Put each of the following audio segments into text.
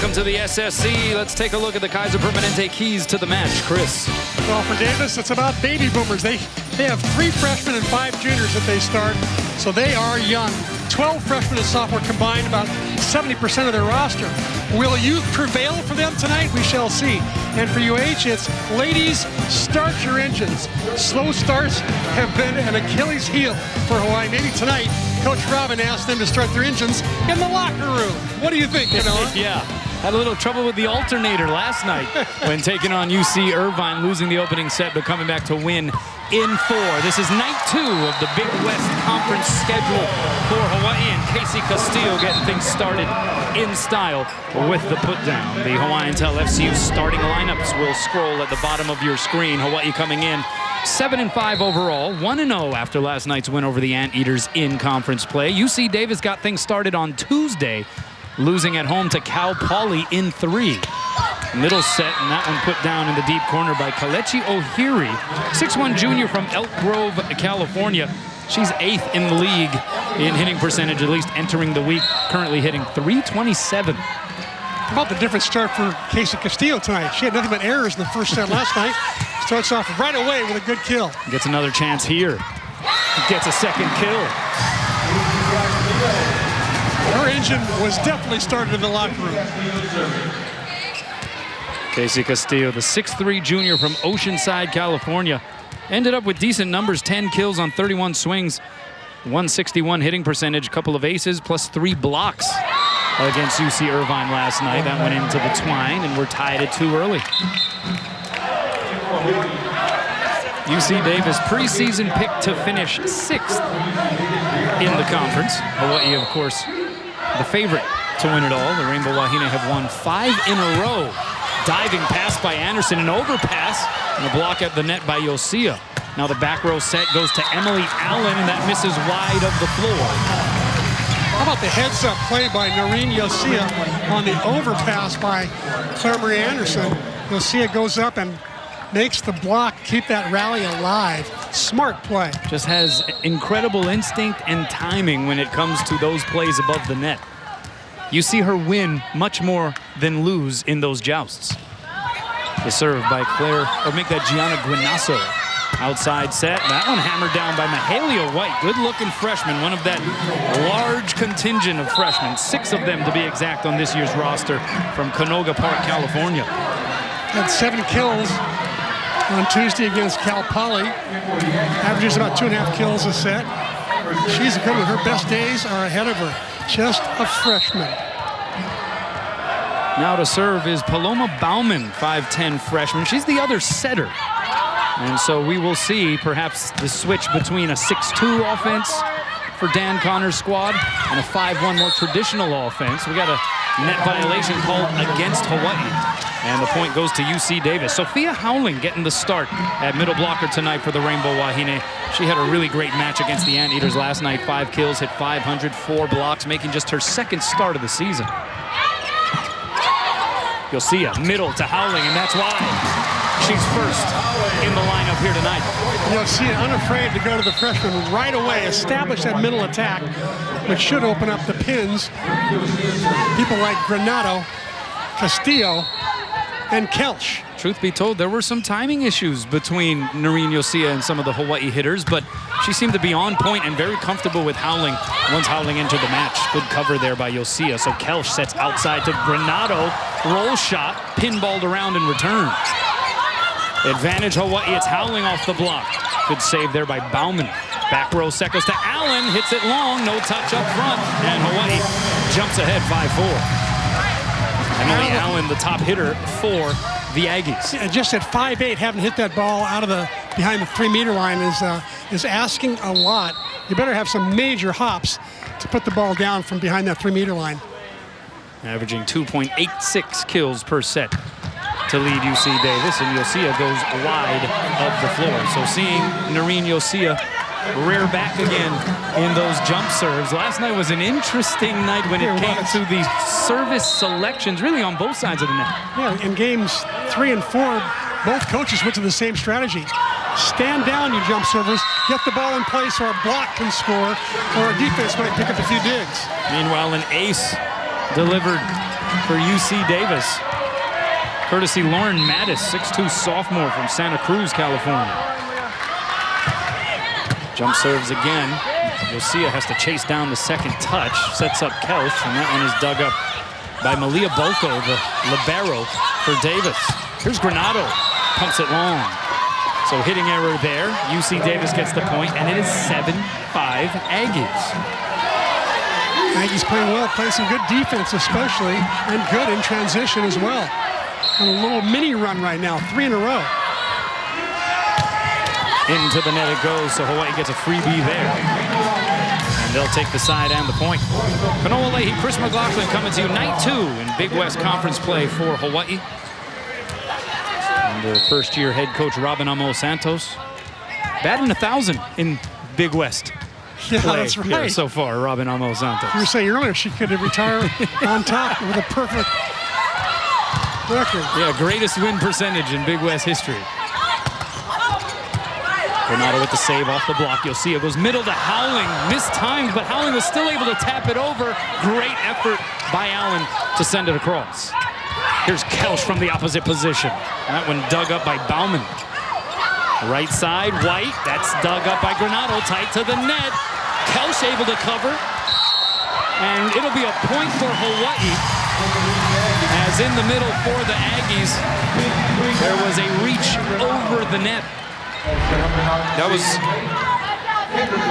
Welcome to the SSC. Let's take a look at the Kaiser Permanente keys to the match. Chris. Well, for Davis, it's about baby boomers. They have 3 freshmen and 5 juniors that they start, so they are young. 12 freshmen and sophomore combined, about 70% of their roster. Will youth prevail for them tonight? We shall see. And for UH, it's ladies, start your engines. Slow starts have been an Achilles heel for Hawaii. Maybe tonight, Coach Robin asked them to start their engines in the locker room. What do you think, Yeah. Had a little trouble with the alternator last night when taking on UC Irvine, losing the opening set, but coming back to win in 4. This is night 2 of the Big West Conference schedule for Hawaii, and Casey Castillo getting things started in style with the put down. The Hawaiian Tel FCU starting lineups will scroll at the bottom of your screen. Hawaii coming in 7-5 overall, 1-0 after last night's win over the Anteaters in conference play. UC Davis got things started on Tuesday, losing at home to Cal Poly in 3. Middle set, and that one put down in the deep corner by Kalechi Ohiri, 6'1" junior from Elk Grove, California. She's 8th in the league in hitting percentage, at least entering the week, currently hitting .327. How about the different start for Casey Castillo tonight? She had nothing but errors in the first set last night. Starts off right away with a good kill. Gets another chance here. Gets a second kill. Her engine was definitely started in the locker room. Casey Castillo, the 6'3" junior from Oceanside, California, ended up with decent numbers, 10 kills on 31 swings, 161 hitting percentage, couple of aces, plus 3 blocks against UC Irvine last night. That went into the twine, and we're tied at 2 early. UC Davis preseason pick to finish 6th in the conference. Hawaii, of course, the favorite to win it all. The Rainbow Wahine have won 5 in a row. Diving pass by Anderson, an overpass, and a block at the net by Yosia. Now the back row set goes to Emily Allen, and that misses wide of the floor. How about the heads-up play by Noreen Yosia on the overpass by Claire Marie Anderson? Yosia goes up and makes the block, keep that rally alive. Smart play. Just has incredible instinct and timing when it comes to those plays above the net. You see her win much more than lose in those jousts. The serve by Claire, or make that Gianna Guinasso. Outside set, that one hammered down by Mahalia White. Good-looking freshman, one of that large contingent of freshmen, 6 of them to be exact on this year's roster from Canoga Park, California. Had 7 kills on Tuesday against Cal Poly. Averages about 2.5 kills a set. She's coming, her best days are ahead of her. Just a freshman. Now to serve is Paloma Bauman, 5'10" freshman. She's the other setter. And so we will see perhaps the switch between a 6'2" offense for Dan Connor's squad and a 5'1" more traditional offense. We got a net violation called against Hawaii. And the point goes to UC Davis. Sophia Howling getting the start at middle blocker tonight for the Rainbow Wahine. She had a really great match against the Anteaters last night. 5 kills, hit 500, 4 blocks, making just her 2nd start of the season. You'll see a middle to Howling, and that's why she's first in the lineup here tonight. You'll see it, unafraid to go to the freshman right away, establish that middle attack, which should open up the pins. People like Granato, Castillo, and Kelch. Truth be told, there were some timing issues between Noreen Yosia and some of the Hawaii hitters, but she seemed to be on point and very comfortable with Howling once Howling entered the match. Good cover there by Yosia. So Kelch sets outside to Granato. Roll shot, pinballed around in return. Advantage Hawaii, it's Howling off the block. Good save there by Bauman. Back row set goes to Allen, hits it long, no touch up front, and Hawaii jumps ahead 5-4. Emily Allen, the top hitter for the Aggies. And just at 5'8", having hit that ball out of the behind the 3-meter line is asking a lot. You better have some major hops to put the ball down from behind that 3-meter line. Averaging 2.86 kills per set to lead UC Davis, and Yosia goes wide of the floor. So seeing Noreen Yosia rear back again in those jump serves. Last night was an interesting night when it came to the service selections, really on both sides of the net. Yeah, in games 3 and 4, both coaches went to the same strategy. Stand down, you jump servers, get the ball in place, or a block can score, or a defense might pick up a few digs. Meanwhile, an ace delivered for UC Davis. Courtesy Lauren Mattis, 6'2" sophomore from Santa Cruz, California. Jump serves again. Yosia has to chase down the second touch. Sets up Kelch, and that one is dug up by Malia Bolko, the libero for Davis. Here's Granado, pumps it long. So hitting error there. UC Davis gets the point, and it is 7-5 Aggies. Aggies playing well, playing some good defense especially, and good in transition as well. On a little mini run right now, 3 in a row. Into the net it goes, so Hawaii gets a freebie there. And they'll take the side and the point. Kanoa Leahy, Chris McLaughlin coming to you night 2 in Big West Conference play for Hawaii. Under first-year head coach Robin Amo-Santos. Batting 1,000 in Big West Yeah, play that's right. here so far, Robin Amo-Santos. You were saying earlier she could retire on top with a perfect record. Yeah, greatest win percentage in Big West history. Granado with the save off the block. You'll see it goes middle to Howling. Mistimed, but Howling was still able to tap it over. Great effort by Allen to send it across. Here's Kelch from the opposite position. That one dug up by Bauman. Right side, White. That's dug up by Granado. Tight to the net. Kelch able to cover. And it'll be a point for Hawaii. As in the middle for the Aggies, there was a reach over the net. That was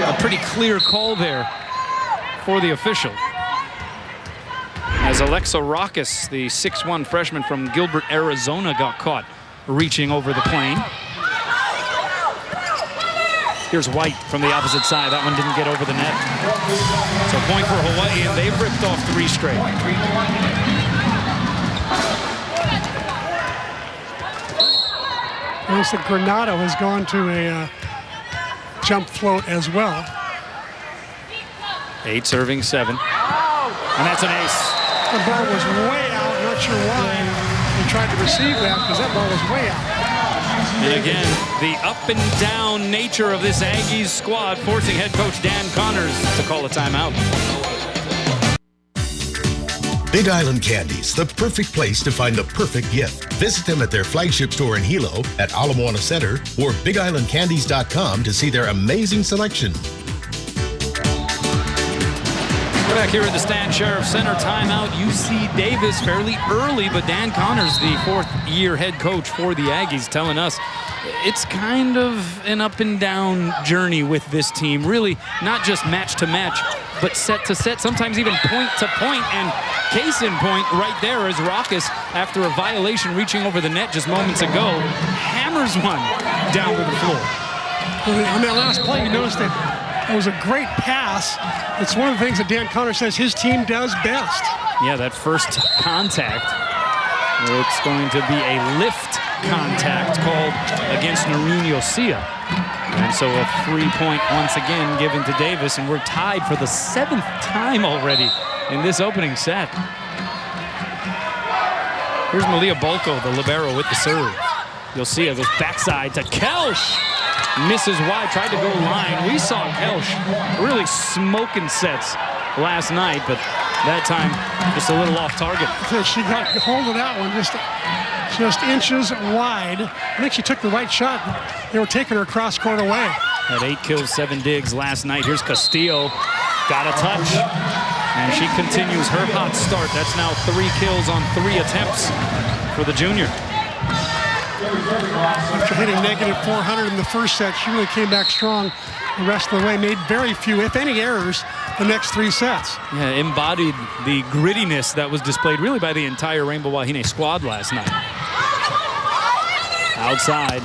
a pretty clear call there for the official. As Alexa Rockus, the 6'1" freshman from Gilbert, Arizona, got caught reaching over the plane. Here's White from the opposite side. That one didn't get over the net. So point for Hawaii, and they've ripped off 3 straight. Notice that Granado has gone to a jump float as well. 8 serving 7. And that's an ace. The ball was way out. Not sure why he tried to receive that, because that ball was way out. And again, the up and down nature of this Aggies squad forcing head coach Dan Connors to call a timeout. Big Island Candies, the perfect place to find the perfect gift. Visit them at their flagship store in Hilo, at Ala Moana Center, or BigIslandCandies.com to see their amazing selection. We're back here at the Stan Sheriff Center. Timeout, UC Davis, fairly early, but Dan Connors, the 4th-year head coach for the Aggies, telling us it's kind of an up and down journey with this team. Really, not just match to match, but set to set, sometimes even point to point. And case in point right there is Rockus, after a violation reaching over the net just moments ago, hammers one down to the floor. On that last play, you noticed that it was a great pass. It's one of the things that Dan Connors says his team does best. Yeah, that first contact, it's going to be a lift contact called against Noreen Yosia. And so a 3-point once again given to Davis, and we're tied for the 7th time already in this opening set. Here's Malia Bolko, the libero, with the serve. You'll see it goes backside to Kelch. Misses wide, tried to go line. We saw Kelch really smoking sets last night, but that time just a little off target. She got hold of that one just inches wide. I think she took the right shot. They were taking her cross court away. Had 8 kills, 7 digs last night. Here's Castillo, got a touch, and she continues her hot start. That's now 3 kills on 3 attempts for the junior. After hitting negative 400 in the first set, she really came back strong the rest of the way. Made very few, if any, errors the next 3 sets. Yeah, embodied the grittiness that was displayed really by the entire Rainbow Wahine squad last night. Outside,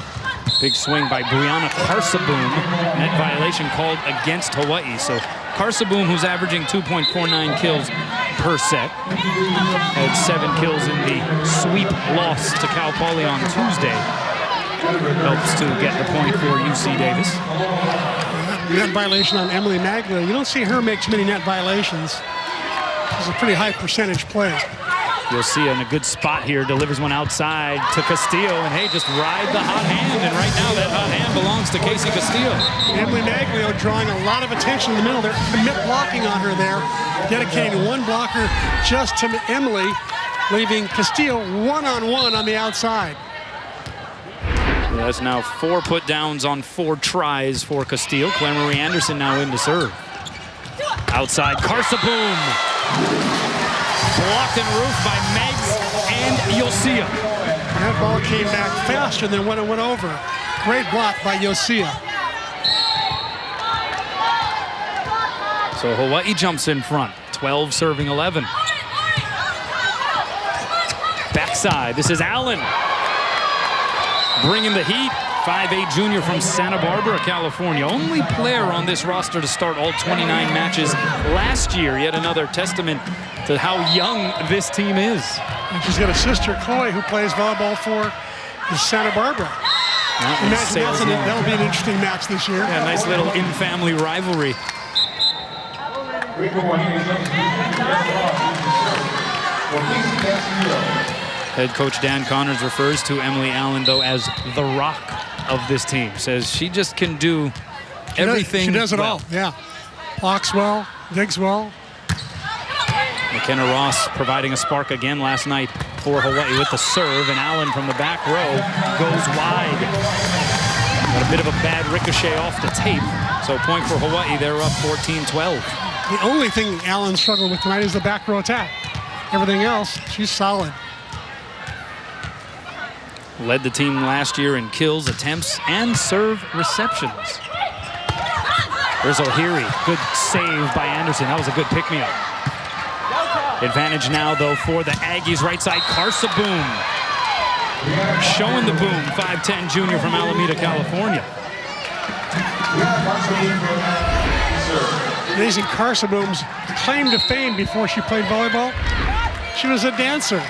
big swing by Brianna Carsaboom. Net violation called against Hawaii. So Carsaboom, who's averaging 2.49 kills per set, had 7 kills in the sweep loss to Cal Poly on Tuesday. Helps to get the point for UC Davis. Net violation on Emily Maglia. You don't see her make too many net violations. It's a pretty high percentage play. You'll see in a good spot here, delivers one outside to Castillo, and hey, just ride the hot hand, and right now that hot hand belongs to Casey Castillo. Emily Maglio drawing a lot of attention in the middle. They're commit blocking on her there, dedicating one blocker just to Emily, leaving Castillo one-on-one on the outside. That's now 4 put downs on 4 tries for Castillo. Claire Marie Anderson now in to serve. Outside, Carsaboom. Blocked and roofed by Meggs and Yosia. That ball came back faster than when it went over. Great block by Yosia. So Hawaii jumps in front. 12 serving 11. Backside, this is Allen. Bringing the heat. 5'8" junior from Santa Barbara, California. Only player on this roster to start all 29 matches last year. Yet another testament to how young this team is. And she's got a sister, Chloe, who plays volleyball for Santa Barbara. That'll be an interesting match this year. Yeah, nice little in-family rivalry. Head coach Dan Connors refers to Emily Allen, though, as the rock of this team. Says she just can do everything. She does it well. all, yeah. Blocks well, digs well. McKenna Ross providing a spark again last night for Hawaii with the serve, and Allen from the back row goes wide. Got a bit of a bad ricochet off the tape. So point for Hawaii, they're up 14-12. The only thing Allen struggled with tonight is the back row attack. Everything else, she's solid. Led the team last year in kills, attempts, and serve receptions. There's O'Leary. Good save by Anderson. That was a good pick-me-up. Advantage now, though, for the Aggies. Right side, Carsaboom. Showing the boom, 5'10" junior from Alameda, California. Amazing. Carsaboom's claim to fame before she played volleyball, she was a dancer.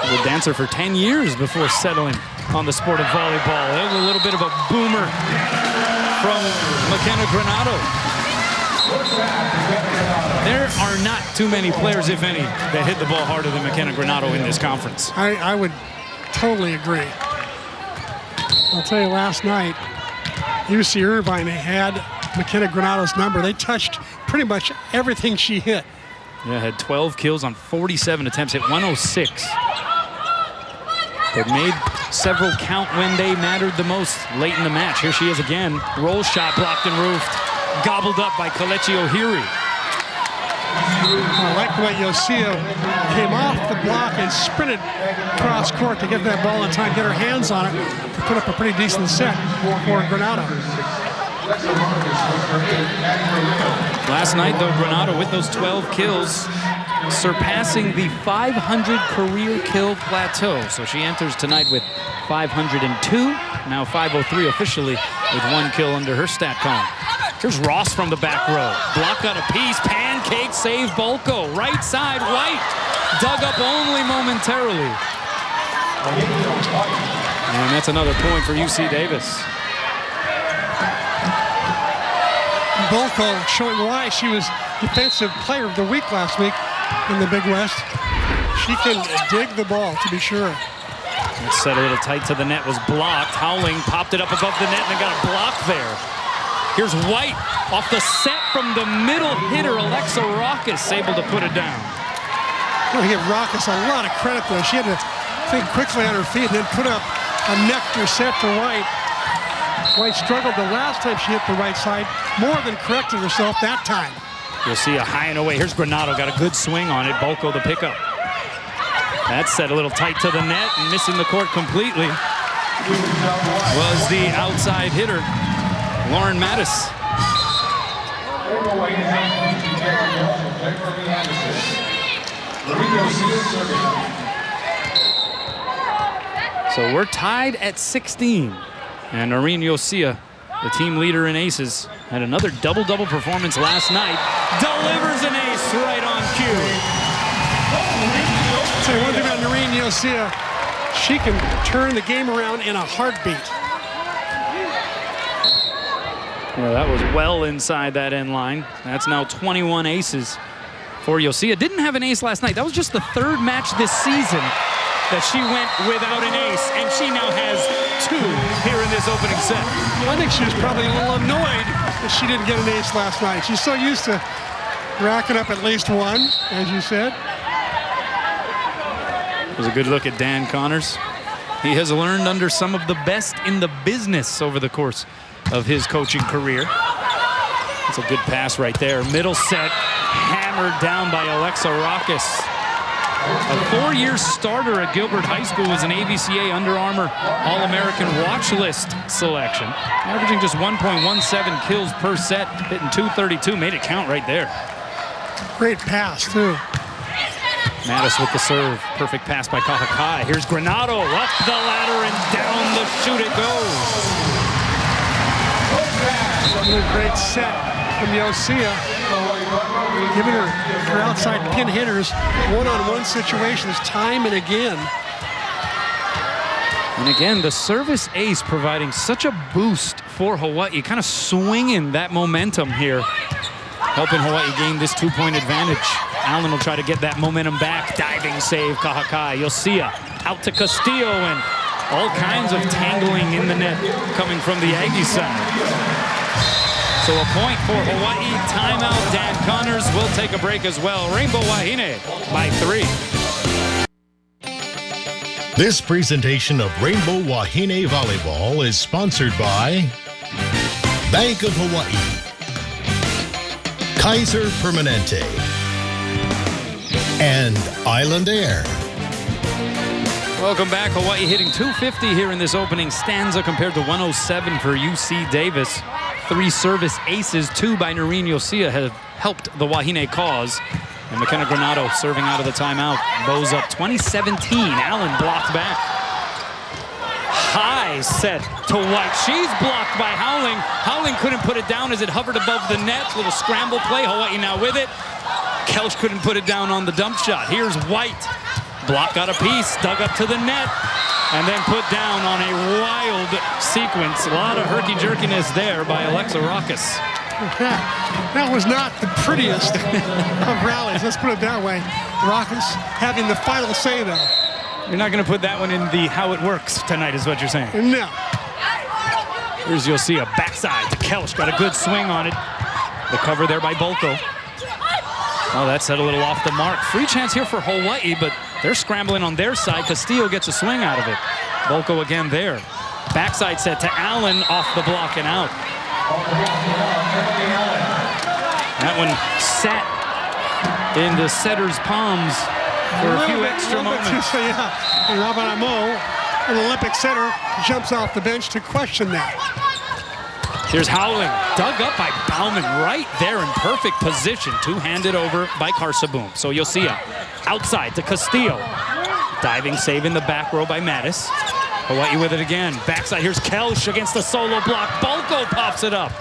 A dancer for 10 years before settling on the sport of volleyball. That was a little bit of a boomer from McKenna Granado. There are not too many players, if any, that hit the ball harder than McKenna Granado in this conference. I would totally agree. I'll tell you, last night, UC Irvine had McKenna Granado's number. They touched pretty much everything she hit. Yeah, had 12 kills on 47 attempts, hit 106. They made several count when they mattered the most late in the match. Here she is again. Roll shot blocked and roofed. Gobbled up by Kalechi O'Leary. I like the way Yosia came off the block and sprinted cross court to get that ball in time, get her hands on it, to put up a pretty decent set for Granado. Last night, though, Granado with those 12 kills, surpassing the 500 career kill plateau. So she enters tonight with 502, now 503 officially, with 1 kill under her stat column. Here's Ross from the back row. Block on a piece, pancake save Bolko. Right side, White. Dug up only momentarily. And that's another point for UC Davis. Bolko showing why she was Defensive Player of the Week last week in the Big West. She can dig the ball, to be sure. It's set a little tight to the net, was blocked. Howling popped it up above the net and then got a block there. Here's White off the set from the middle hitter, Alexa Raucus, able to put it down. I'm going to give Raucus a lot of credit there. She had to think quickly on her feet and then put up a nectar set for White. White struggled the last time she hit the right side, more than corrected herself that time. You'll see a high and away. Here's Granado, got a good swing on it. Bolko the pickup. That's set a little tight to the net and missing the court completely was the outside hitter, Lauren Mattis. So we're tied at 16. And Noreen Yosia, the team leader in aces, had another double-double performance last night. Delivers an ace right on cue. I'll tell you one thing about Noreen Yosia, she can turn the game around in a heartbeat. Yeah, that was well inside that end line. That's now 21 aces for Yosia. Didn't have an ace last night. That was just the 3rd match this season that she went without an ace, and she now has 2 here in this opening set. I think she was probably a little annoyed that she didn't get an ace last night. She's so used to Racking up at least one, as you said. It was a good look at Dan Connors. He has learned under some of the best in the business over the course of his coaching career. That's a good pass right there. Middle set, hammered down by Alexa Rockus. A 4-year starter at Gilbert High School, was an AVCA Under Armour All-American watch list selection. Averaging just 1.17 kills per set, hitting .232, made it count right there. Great pass, too. Mattis with the serve. Perfect pass by Kahakai. Here's Granado up the ladder and down the chute it goes. Another great set from Yosia. Giving her outside pin hitters one-on-one situations time and again. And again, the service ace providing such a boost for Hawaii, kind of swinging that momentum here, helping Hawaii gain this 2-point advantage. Allen will try to get that momentum back. Diving save, Kahakai. Yosia out to Castillo, and all kinds of tangling in the net coming from the Aggie side. So a point for Hawaii. Timeout. Dan Connors will take a break as well. Rainbow Wahine by 3. This presentation of Rainbow Wahine Volleyball is sponsored by Bank of Hawaii, Kaiser Permanente, and Island Air. Welcome back. Hawaii hitting .250 here in this opening stanza compared to 107 for UC Davis. 3 service aces, 2 by Noreen Yosia have helped the Wahine cause. And McKenna Granado serving out of the timeout. Bows up 2017. Allen blocked back. High set to White. She's blocked by Howling. Howling couldn't put it down as it hovered above the net. Little scramble play. Hawaii now with it. Kelch couldn't put it down on the dump shot. Here's White. Block got a piece. Dug up to the net. And then put down on a wild sequence. A lot of herky-jerkiness there by Alexa Rockus. That was not the prettiest of rallies, let's put it that way. Rockus having the final say, though. You're not going to put that one in the how it works tonight, is what you're saying. No. Here's Yosia, backside to Kelch. Got a good swing on it. The cover there by Bolko. Oh, that set a little off the mark. Free chance here for Hawaii, but they're scrambling on their side. Castillo gets a swing out of it. Bolko again there. Backside set to Allen, off the block and out. That one sat in the setter's palms for a few extra moments. Yeah. And Robin Amo, an Olympic setter, jumps off the bench to question that. Here's Howling, dug up by Bauman right there in perfect position. Two-handed over by Carsaboom. So Yosia outside to Castillo. Diving save in the back row by Mattis. Hawaii with it again. Backside, here's Kelch against the solo block. Bolko pops it up.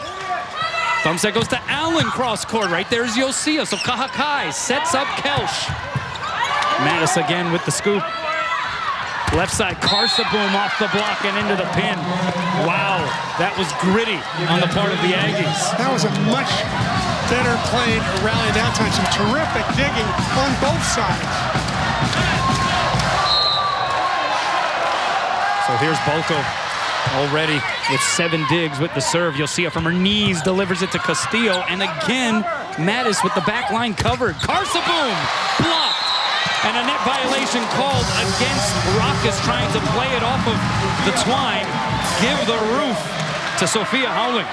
Thumb set goes to Allen cross court. Right there's Yosia. So Kahakai sets up Kelch. Mattis again with the scoop. Left side, Carsaboom off the block and into the pin. Wow, that was gritty on the part of the Aggies. That was a much better played rally that time. Some terrific digging on both sides. So here's Bolko already with 7 digs with the serve. You'll see it from her knees, delivers it to Castillo. And again, Mattis with the back line covered. Carsaboom blocked. And a net violation called against Rockus, trying to play it off of the twine. Give the roof to Sophia Howling.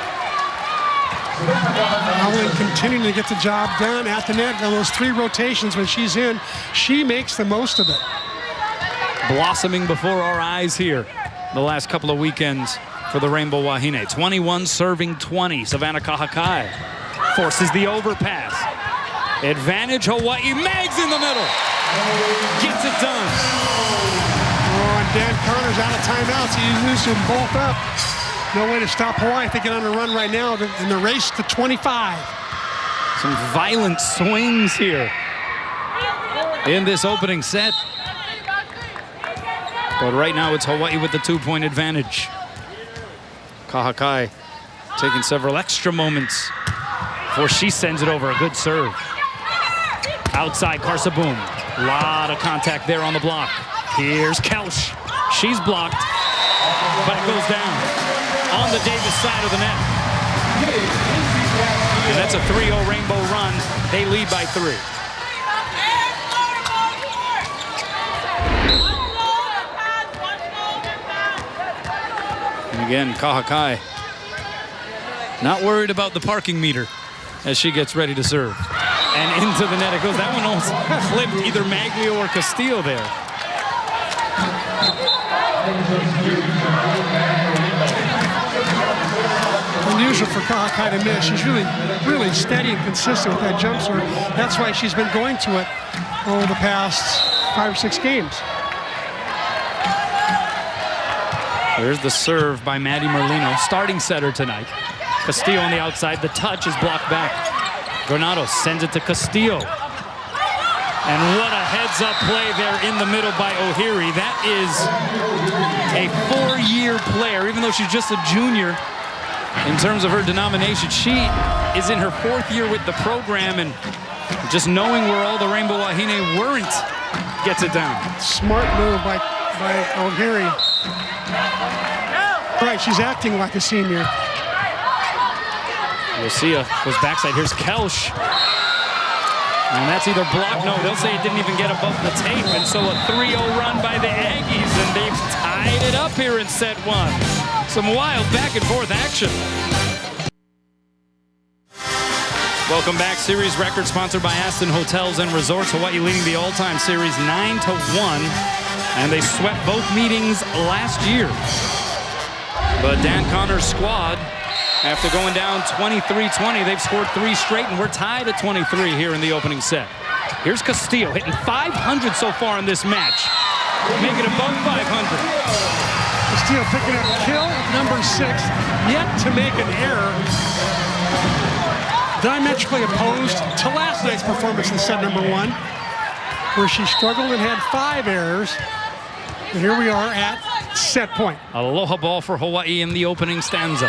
Howling continuing to get the job done at the net. On those 3 rotations when she's in, she makes the most of it. Blossoming before our eyes here the last couple of weekends for the Rainbow Wahine. 21 serving 20. Savannah Kahakai forces the overpass. Advantage Hawaii. Mags in the middle. Gets it done. Oh, and Dan Connors out of timeouts. He uses them both up. No way to stop Hawaii if they get on a run right now in the race to 25. Some violent swings here in this opening set. But right now it's Hawaii with the 2-point advantage. Kahakai taking several extra moments before she sends it over. A good serve. Outside, Carsaboom. A lot of contact there on the block. Here's Kelch. She's blocked, but it goes down on the Davis side of the net. And that's a 3-0 Rainbow run. They lead by 3. And again, Kahakai not worried about the parking meter as she gets ready to serve. And into the net it goes. That one almost clipped either Maglio or Castillo there. Unusual for Kahakai to miss. She's really steady and consistent with that jump serve. That's why she's been going to it over the past 5 or 6 games. There's the serve by Maddie Merlino, starting setter tonight. Castillo on the outside. The touch is blocked back. Granado sends it to Castillo. And what a heads-up play there in the middle by O'Heary. That is a 4-year player, even though she's just a junior. In terms of her denomination, she is in her 4th year with the program, and just knowing where all the Rainbow Wahine weren't gets it down. Smart move by O'Heary. Right, she's acting like a senior. Lucia goes backside. Here's Kelsch. And that's either blocked. No, they'll say it didn't even get above the tape. And so a 3-0 run by the Aggies, and they've tied it up here in set 1. Some wild back and forth action. Welcome back. Series record sponsored by Aston Hotels and Resorts. Hawaii leading the all-time series 9-1. And they swept both meetings last year. But Dan Connor's squad, after going down 23-20, they've scored 3 straight, and we're tied at 23 here in the opening set. Here's Castillo hitting 500 so far in this match. Make it above 500. Castillo picking up kill number 6, yet to make an error. Diametrically opposed to last night's performance in set number 1, where she struggled and had 5 errors. And here we are at set point. Aloha ball for Hawaii in the opening stanza.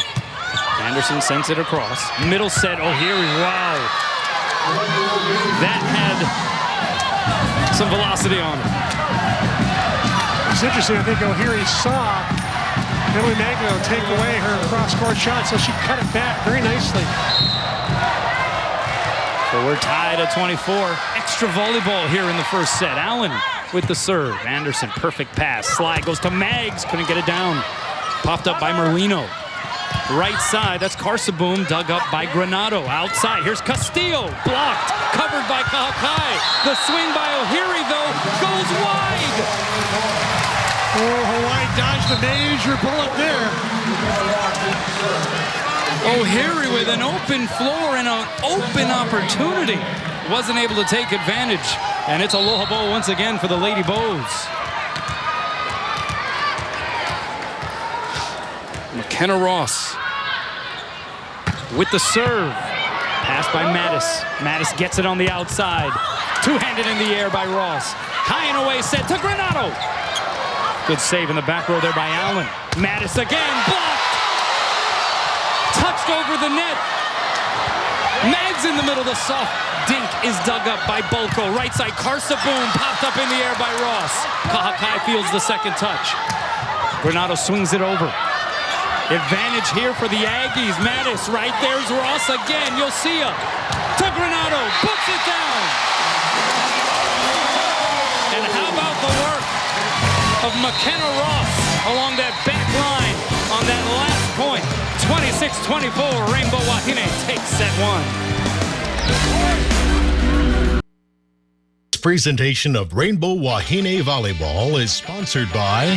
Anderson sends it across. Middle set, O'Heary, wow. That had some velocity on it. It's interesting, I think O'Heary saw Emily Maglio take away her cross-court shot, so she cut it back very nicely. So we're tied at 24. Extra volleyball here in the first set. Allen with the serve. Anderson, perfect pass. Slide goes to Mags, couldn't get it down. Popped up by Merlino. Right side, that's Carsaboom, dug up by Granado. Outside, here's Castillo, blocked, covered by Kahakai. The swing by O'Heary, though, goes wide. Oh, Hawaii dodged a major bullet there. O'Heary with an open floor and an open opportunity. Wasn't able to take advantage. And it's Aloha Bowl once again for the Lady Bows. McKenna Ross with the serve. Pass by Mattis. Mattis gets it on the outside. Two-handed in the air by Ross. High and away set to Granado. Good save in the back row there by Allen. Mattis again, blocked. Touched over the net. Mags in the middle, the soft dink is dug up by Bolko. Right side, Carsaboom popped up in the air by Ross. Kahakai fields the second touch. Granado swings it over. Advantage here for the Aggies. Mattis, right there's Ross again. Yosia to Granado, puts it down. And how about the work of McKenna Ross along that back line on that last point. 26-24, Rainbow Wahine takes set 1. This presentation of Rainbow Wahine Volleyball is sponsored by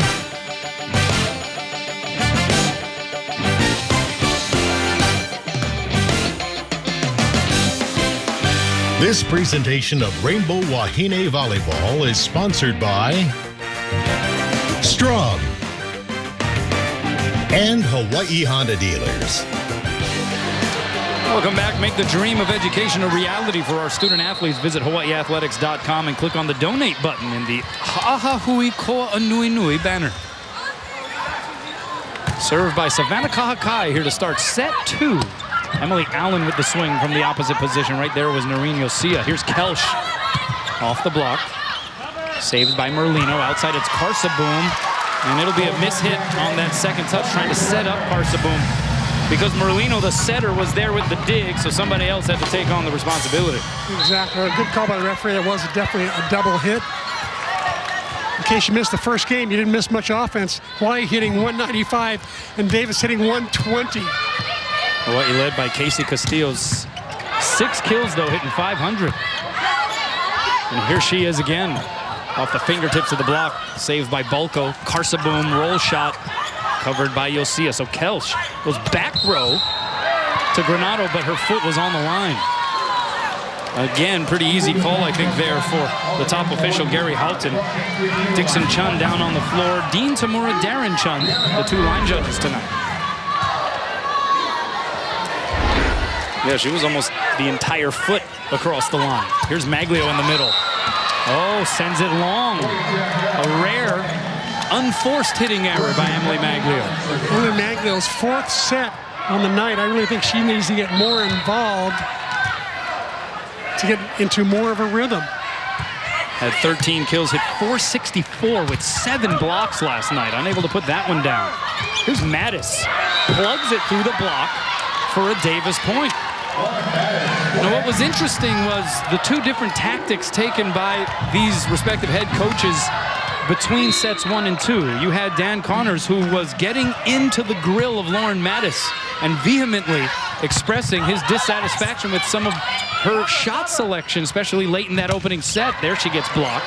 This presentation of Rainbow Wahine Volleyball is sponsored by Strong and Hawaii Honda Dealers. Welcome back. Make the dream of education a reality for our student athletes. Visit hawaiiathletics.com and click on the donate button in the Ha'ahui Koa Nui Nui banner. Served by Savannah Kahakai here to start set 2. Emily Allen with the swing from the opposite position. Right there was Noreen Yosia. Here's Kelsch off the block. Saved by Merlino. Outside it's Carsaboom. And it'll be a mishit on that second touch, trying to set up Carsaboom. because Merlino, the setter, was there with the dig, so somebody else had to take on the responsibility. Exactly. A good call by the referee. That was definitely a double hit. In case you missed the first game, you didn't miss much offense. Hawaii hitting 195 and Davis hitting 120. Hawaii led by Casey Castillo's 6 kills, though, hitting 500. And here she is again, off the fingertips of the block, saved by Bulko. Carsaboom roll shot, covered by Yosia. So Kelch goes back row to Granado, but her foot was on the line. Again, pretty easy call, I think, there for the top official, Gary Houghton. Dixon Chun down on the floor. Dean Tamura, Darren Chun, the 2 line judges tonight. Yeah, she was almost the entire foot across the line. Here's Maglio in the middle. Oh, sends it long. A rare, unforced hitting error by Emily Maglio. Emily Maglio's 4th set on the night. I really think she needs to get more involved to get into more of a rhythm. Had 13 kills, hit 464 with 7 blocks last night. Unable to put that one down. Here's Mattis. Plugs it through the block for a Davis point. Now, what was interesting was the 2 different tactics taken by these respective head coaches between sets 1 and 2. You had Dan Connors, who was getting into the grill of Lauren Mattis and vehemently expressing his dissatisfaction with some of her shot selection, especially late in that opening set. There she gets blocked.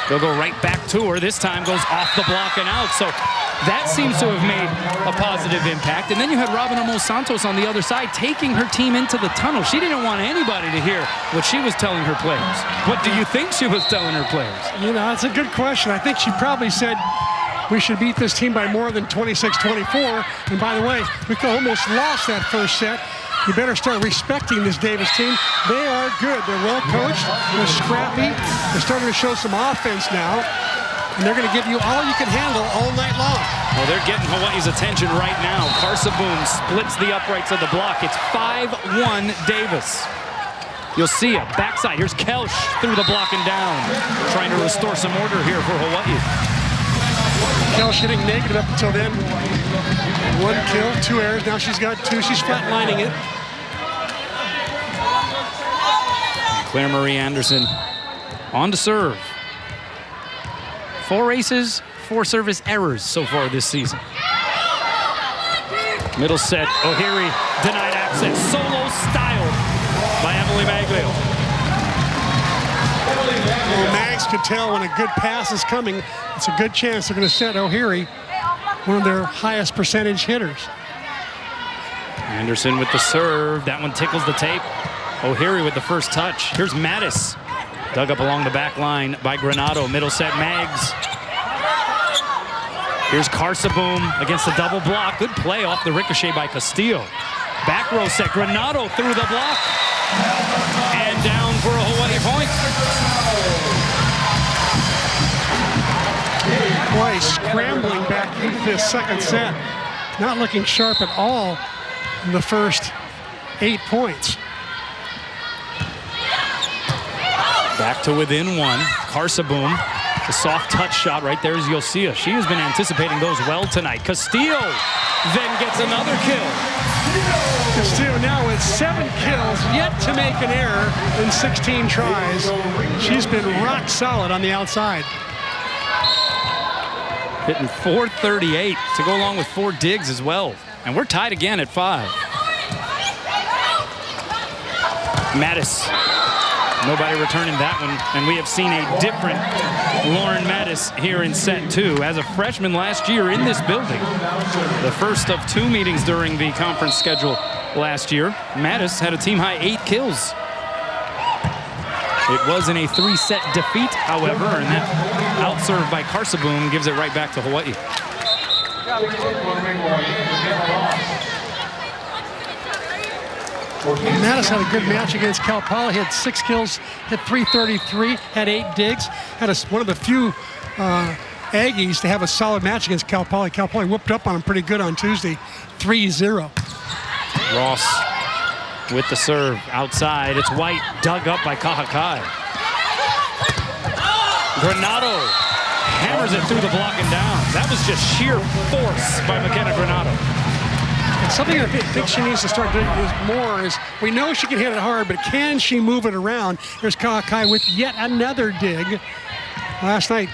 They'll go right back to her. This time goes off the block and out. So that seems to have made a positive impact. And then you had Robin Amos Santos on the other side, taking her team into the tunnel. She didn't want anybody to hear what she was telling her players. What do you think she was telling her players? You know, that's a good question. I think she probably said, we should beat this team by more than 26-24. And by the way, we almost lost that first set. You better start respecting this Davis team. They are good. They're well coached. They're scrappy. They're starting to show some offense now. And they're going to give you all you can handle all night long. Well, they're getting Hawaii's attention right now. Carsaboom splits the uprights of the block. It's 5-1 Davis. You'll see it. Backside. Here's Kelch through the block and down. Trying to restore some order here for Hawaii. Kelch hitting negative up until then. 1 kill, 2 errors. Now she's got 2. She's flatlining it. Claire Marie Anderson on to serve. 4 aces, 4 service errors so far this season. Middle set, O'Leary denied access. Solo style by Emily Maglio. Well, Mags could tell when a good pass is coming. It's a good chance they're going to set O'Leary, one of their highest percentage hitters. Anderson with the serve. That one tickles the tape. O'Leary with the first touch. Here's Mattis. Dug up along the back line by Granado. Middle set, Mags. Here's Carsaboom against the double block. Good play off the ricochet by Castillo. Back row set, Granado through the block. And down for a Hawaii point. Hawaii scrambling back into this second set. Not looking sharp at all in the first 8 points. Back to within 1. Carsaboom, the soft touch shot right there is Yosia. She has been anticipating those well tonight. Castillo then gets another kill. Castillo now with 7 kills, yet to make an error in 16 tries. She's been rock solid on the outside. Hitting 438 to go along with 4 digs as well. And we're tied again at 5. Mattis. Nobody returning that one, and we have seen a different Lauren Mattis here in set 2. As a freshman last year in this building, the first of 2 meetings during the conference schedule last year, Mattis had a team-high 8 kills. It was in a 3-set defeat, however, and that outserved by Carsaboom gives it right back to Hawaii. Mattis had a good match against Cal Poly. He had 6 kills, hit 333, had 8 digs. Had one of the few Aggies to have a solid match against Cal Poly. Cal Poly whooped up on him pretty good on Tuesday, 3-0. Ross with the serve outside. It's White, dug up by Kahakai. Granado hammers it through the block and down. That was just sheer force by McKenna Granado. Something I think she needs to start doing is we know she can hit it hard, but can she move it around? Here's Kawakai with yet another dig. Last night,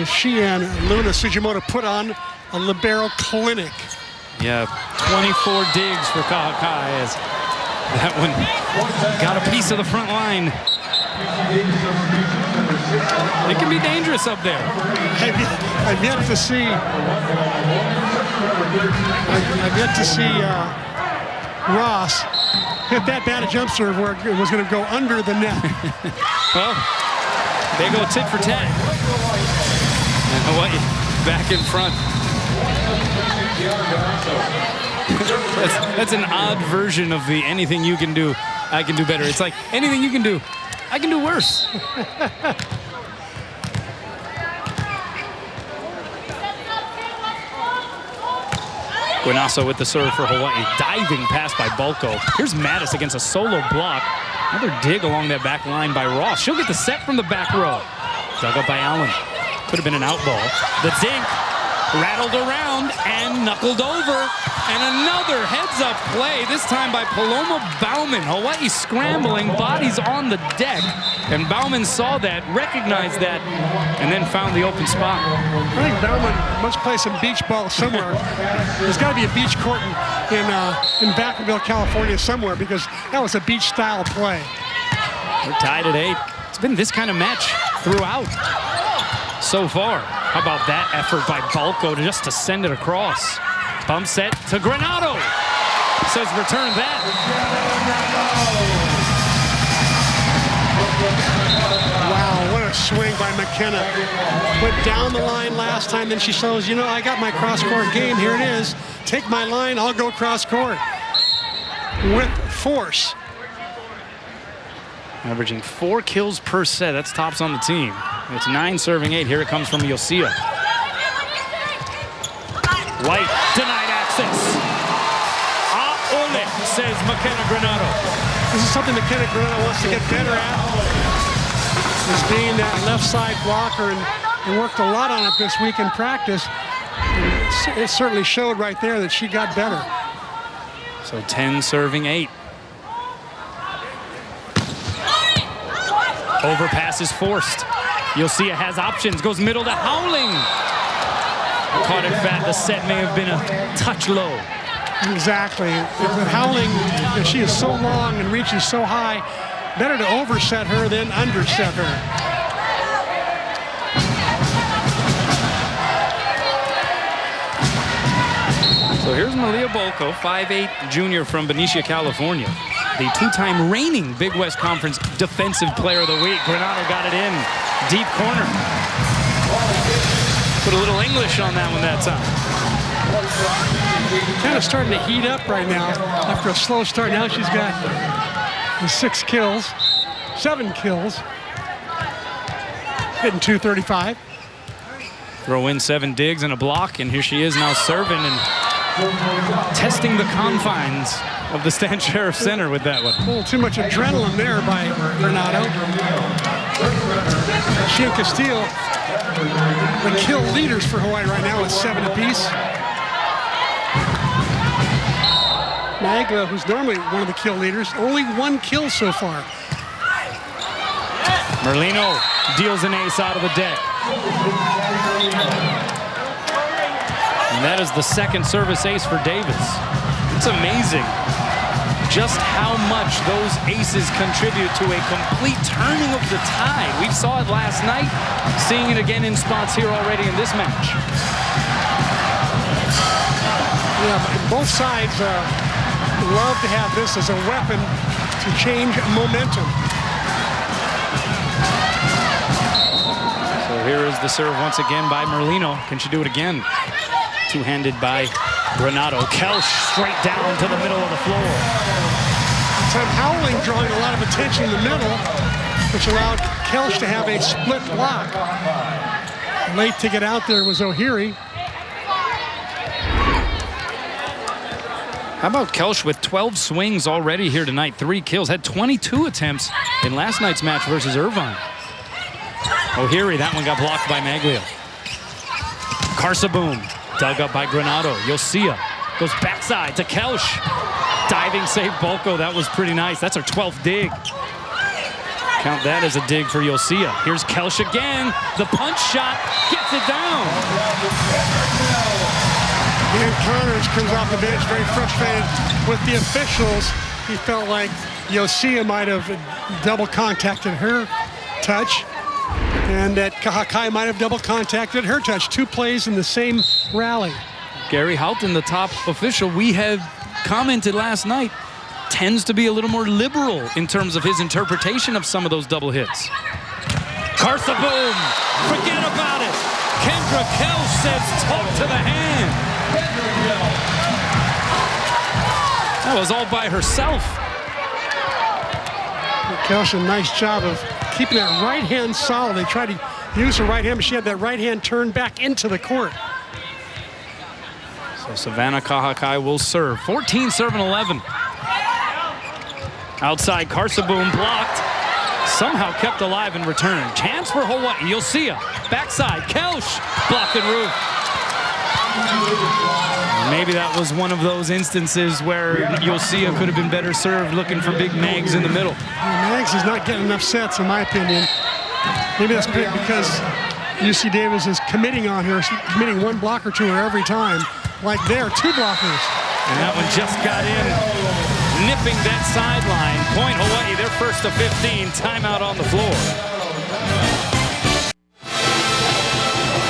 she and Luna Sujimoto put on a libero clinic. Yeah, 24 digs for Kawakai as that one got a piece of the front line. It can be dangerous up there. I've yet to see Ross hit that bad a jump serve where it was going to go under the net. Well, they go tit for tat. And Hawaii back in front. That's an odd version of the anything you can do, I can do better. It's like anything you can do, I can do worse. Guinasso with the serve for Hawaii. Diving pass by Balco. Here's Mattis against a solo block. Another dig along that back line by Ross. She'll get the set from the back row. Dug up by Allen. Could have been an out ball. The dink rattled around and knuckled over. And another heads-up play, this time by Paloma Bauman. Hawaii scrambling, bodies on the deck. And Bauman saw that, recognized that, and then found the open spot. I think Bauman must play some beach ball somewhere. There's got to be a beach court in Vacaville, California somewhere, because that was a beach-style play. We're tied at 8. It's been this kind of match throughout so far. How about that effort by Balco just to send it across? Bump set to Granado. Says return that. Wow, what a swing by McKenna. Went down the line last time, then she shows, you know, I got my cross-court game. Here it is. Take my line, I'll go cross-court. With force. Averaging 4 kills per set. That's tops on the team. It's 9 serving 8. Here it comes from Yosia. White denied access. Ole, says McKenna Granado. This is something McKenna Granado wants to get better at. Is being that left side blocker, and worked a lot on it this week in practice. It certainly showed right there that she got better. So 10 serving 8. Overpass is forced. Yosia has options. Goes middle to Howling. Caught it fat. The set may have been a touch low. Exactly. With Howling, she is so long and reaches so high, better to overset her than underset her. So here's Malia Balco, 5'8" junior from Benicia, California. The 2-time reigning Big West Conference Defensive Player of the Week. Granado got it in. Deep corner. Put a little English on that one that time. Kind of starting to heat up right now. After a slow start, now she's got 6 kills, 7 kills. Hitting .235. Throw in 7 digs and a block, and here she is now serving and testing the confines of the Stan Sheriff Center with that one. A little too much adrenaline there by Granado. She and Castile, the kill leaders for Hawaii right now with 7 apiece. Magla, who's normally one of the kill leaders, only 1 kill so far. Merlino deals an ace out of the deck. And that is the second service ace for Davis. It's amazing just how much those aces contribute to a complete turning of the tide. We saw it last night, seeing it again in spots here already in this match. Yeah, both sides love to have this as a weapon to change momentum. So here is the serve once again by Merlino. Can she do it again? Two-handed by Granado. Kelsch straight down to the middle of the floor. Time Howling drawing a lot of attention in the middle, which allowed Kelsch to have a split block. Late to get out there was O'Heary. How about Kelsch with 12 swings already here tonight? 3 kills. Had 22 attempts in last night's match versus Irvine. O'Heary, that one got blocked by Maglia. Carsaboom, dug up by Granado. Yosia Goes backside to Kelsch. Diving save Bolko. That was pretty nice. That's her 12th dig. Count that as a dig for Yosia. Here's Kelsch again. The punch shot gets it down. Dan Connors comes off the bench very frustrated with the officials. He felt like Yosia might have double contacted her touch and that Kahakai might have double contacted her touch. 2 plays in the same rally. Gary Houghton, the top official, we had commented last night, tends to be a little more liberal in terms of his interpretation of some of those double hits. Karsaboom, forget about it. Kendra Kelsch says talk to the hand. That was all by herself. Kelsch, a nice job of keeping that right hand solid. They tried to use her right hand, but she had that right hand turned back into the court. So Savannah Kahakai will serve. 14 serving 11. Outside, Karsaboom blocked. Somehow kept alive in return. Chance for Hawaii. Yosia. Backside. Kelsch. Blocked and roof. Maybe that was one of those instances where Yosia could have been better served looking for big Mags in the middle. Mags is not getting enough sets, in my opinion. Maybe that's because UC Davis is committing on her, committing 1 blocker to her every time. Like there, 2 blockers. And that one just got in, nipping that sideline. Point Hawaii, their first to 15. Timeout on the floor.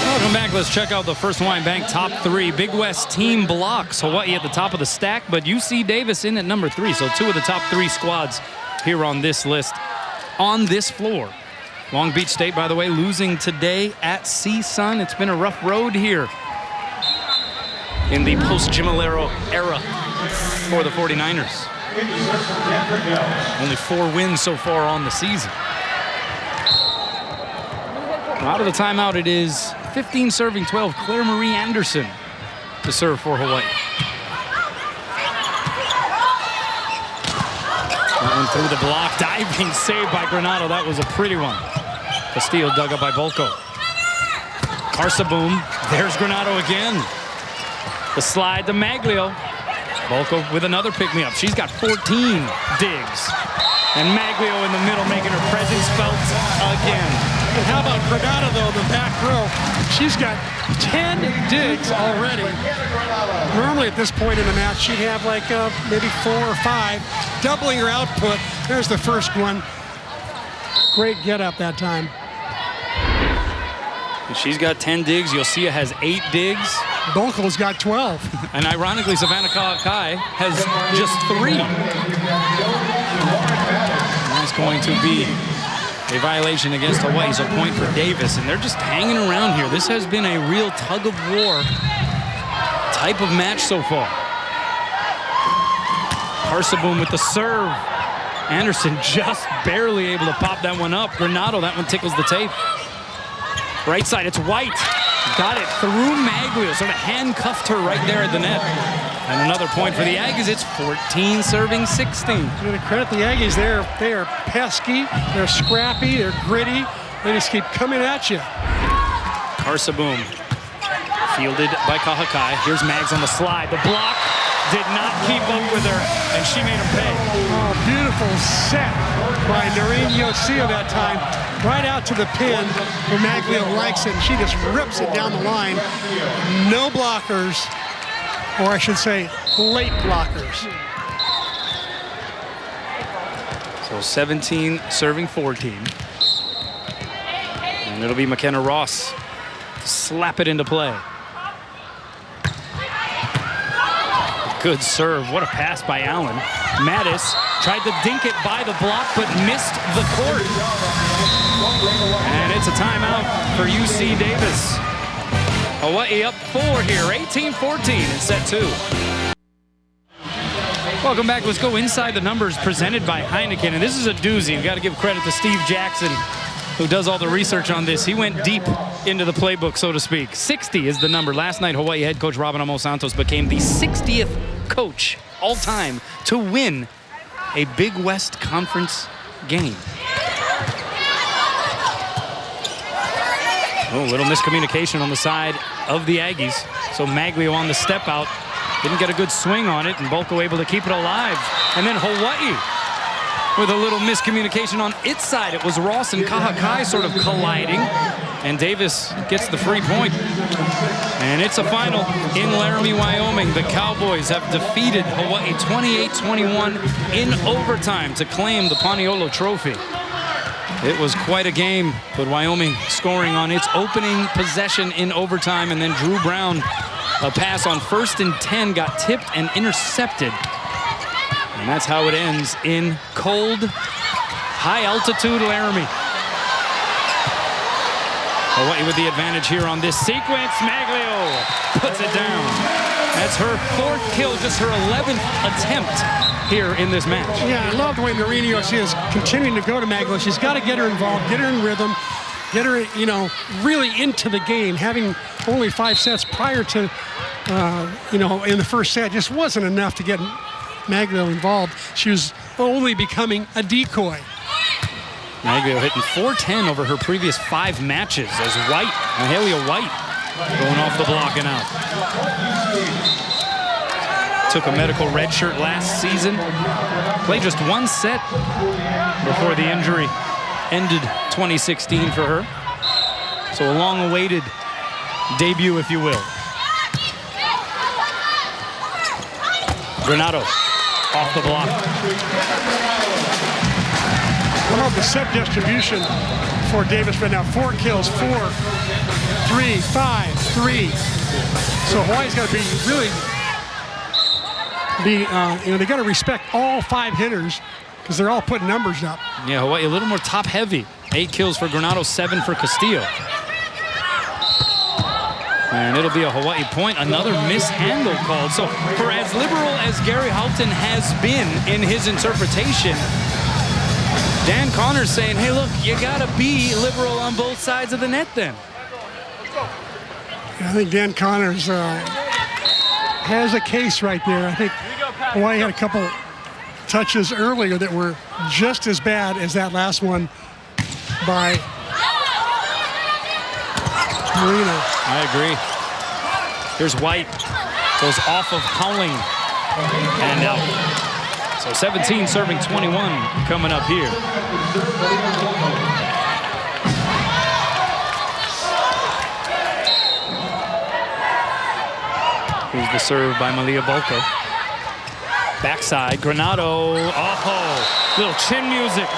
Welcome back. Let's check out the First Hawaiian Bank top 3. Big West team blocks. Hawaii at the top of the stack, but UC Davis in at number 3. So 2 of the top 3 squads here on this list, on this floor. Long Beach State, by the way, losing today at CSUN. It's been a rough road here in the post-Gimolero era for the 49ers. Only 4 wins so far on the season. Out of the timeout, it is 15 serving 12. Claire Marie Anderson to serve for Hawaii. That one through the block. Diving save by Granado. That was a pretty one. Castillo dug up by Bolko. Karsaboom. There's Granado again. The slide to Maglio. Bolko with another pick-me-up. She's got 14 digs. And Maglio in the middle making her presence felt again. And how about Granado, though, the back row? She's got 10 digs already. Normally at this point in the match, she'd have like maybe 4 or 5, doubling her output. There's the first one. Great get up that time. She's got 10 digs. Yosia has 8 digs. Bolko's got 12. And ironically, Savannah Kahakai has just 3. That's going to be a violation against Hawaii. So a point for Davis. And they're just hanging around here. This has been a real tug-of-war type of match so far. Karsaboom with the serve. Anderson just barely able to pop that one up. Granado, that one tickles the tape. Right side, it's White. Got it through Maglio, sort of handcuffed her right there at the net. And another point for the Aggies. It's 14 serving 16. I'm going to credit the Aggies. They are pesky, they're scrappy, they're gritty. They just keep coming at you. Karsaboom fielded by Kahakai. Here's Mags on the slide. The block did not keep up with her, and she made him pay. Oh, beautiful set by Noreen Yosia that time. Right out to the pin where Maglio likes it, and she just rips it down the line. No blockers, or I should say, late blockers. So 17 serving 14. And it'll be McKenna Ross to slap it into play. Good serve. What a pass by Allen. Mattis tried to dink it by the block, but missed the court. And it's a timeout for UC Davis. Hawaii up 4 here, 18-14 in set 2. Welcome back. Let's go inside the numbers presented by Heineken. And this is a doozy. We've got to give credit to Steve Jackson, who does all the research on this. He went deep into the playbook, so to speak. 60 is the number. Last night, Hawaii head coach Robin Amo Santos became the 60th coach all time to win a Big West Conference game. Oh, a little miscommunication on the side of the Aggies. So Maglio on the step out. Didn't get a good swing on it, and Bolko able to keep it alive. And then Hawaii with a little miscommunication on its side. It was Ross and Kahakai sort of colliding, and Davis gets the free point. And it's a final in Laramie, Wyoming. The Cowboys have defeated Hawaii 28-21 in overtime to claim the Paniolo Trophy. It was quite a game, but Wyoming scoring on its opening possession in overtime, and then Drew Brown, a pass on 1st and 10, got tipped and intercepted. And that's how it ends in cold, high-altitude Laramie. Hawaii with the advantage here on this sequence. Maglio puts it down. That's her 4th kill, just her 11th attempt here in this match. Yeah, I love the way Marini is continuing to go to Maglio. She's got to get her involved, get her in rhythm, get her, you know, really into the game. Having only 5 sets prior to, you know, in the first set just wasn't enough to get Maglio involved. She was only becoming a decoy. Maglio hitting .410 over her previous 5 matches as White, Mahalia White, going off the block and out. Took a medical red shirt last season. Played just 1 set before the injury ended 2016 for her. So a long-awaited debut, if you will. Granato off the block. How about the set distribution for Davis right now? 4 kills, 4, 3, 5, 3. So Hawaii's got to be really, you know, they got to respect all 5 hitters because they're all putting numbers up. Yeah, Hawaii a little more top heavy. 8 kills for Granato, 7 for Castillo. And it'll be a Hawaii point, another mishandle called. So for as liberal as Gary Houghton has been in his interpretation, Dan Connor's saying, hey, look, you gotta be liberal on both sides of the net then. I think Dan Connors has a case right there. I think Hawaii had a couple touches earlier that were just as bad as that last one by Marino. I agree. Here's White. Goes off of Howling and out. So 17 serving 21 coming up here. Here's the serve by Malia Bolko. Backside, Granato. Oh, little chin music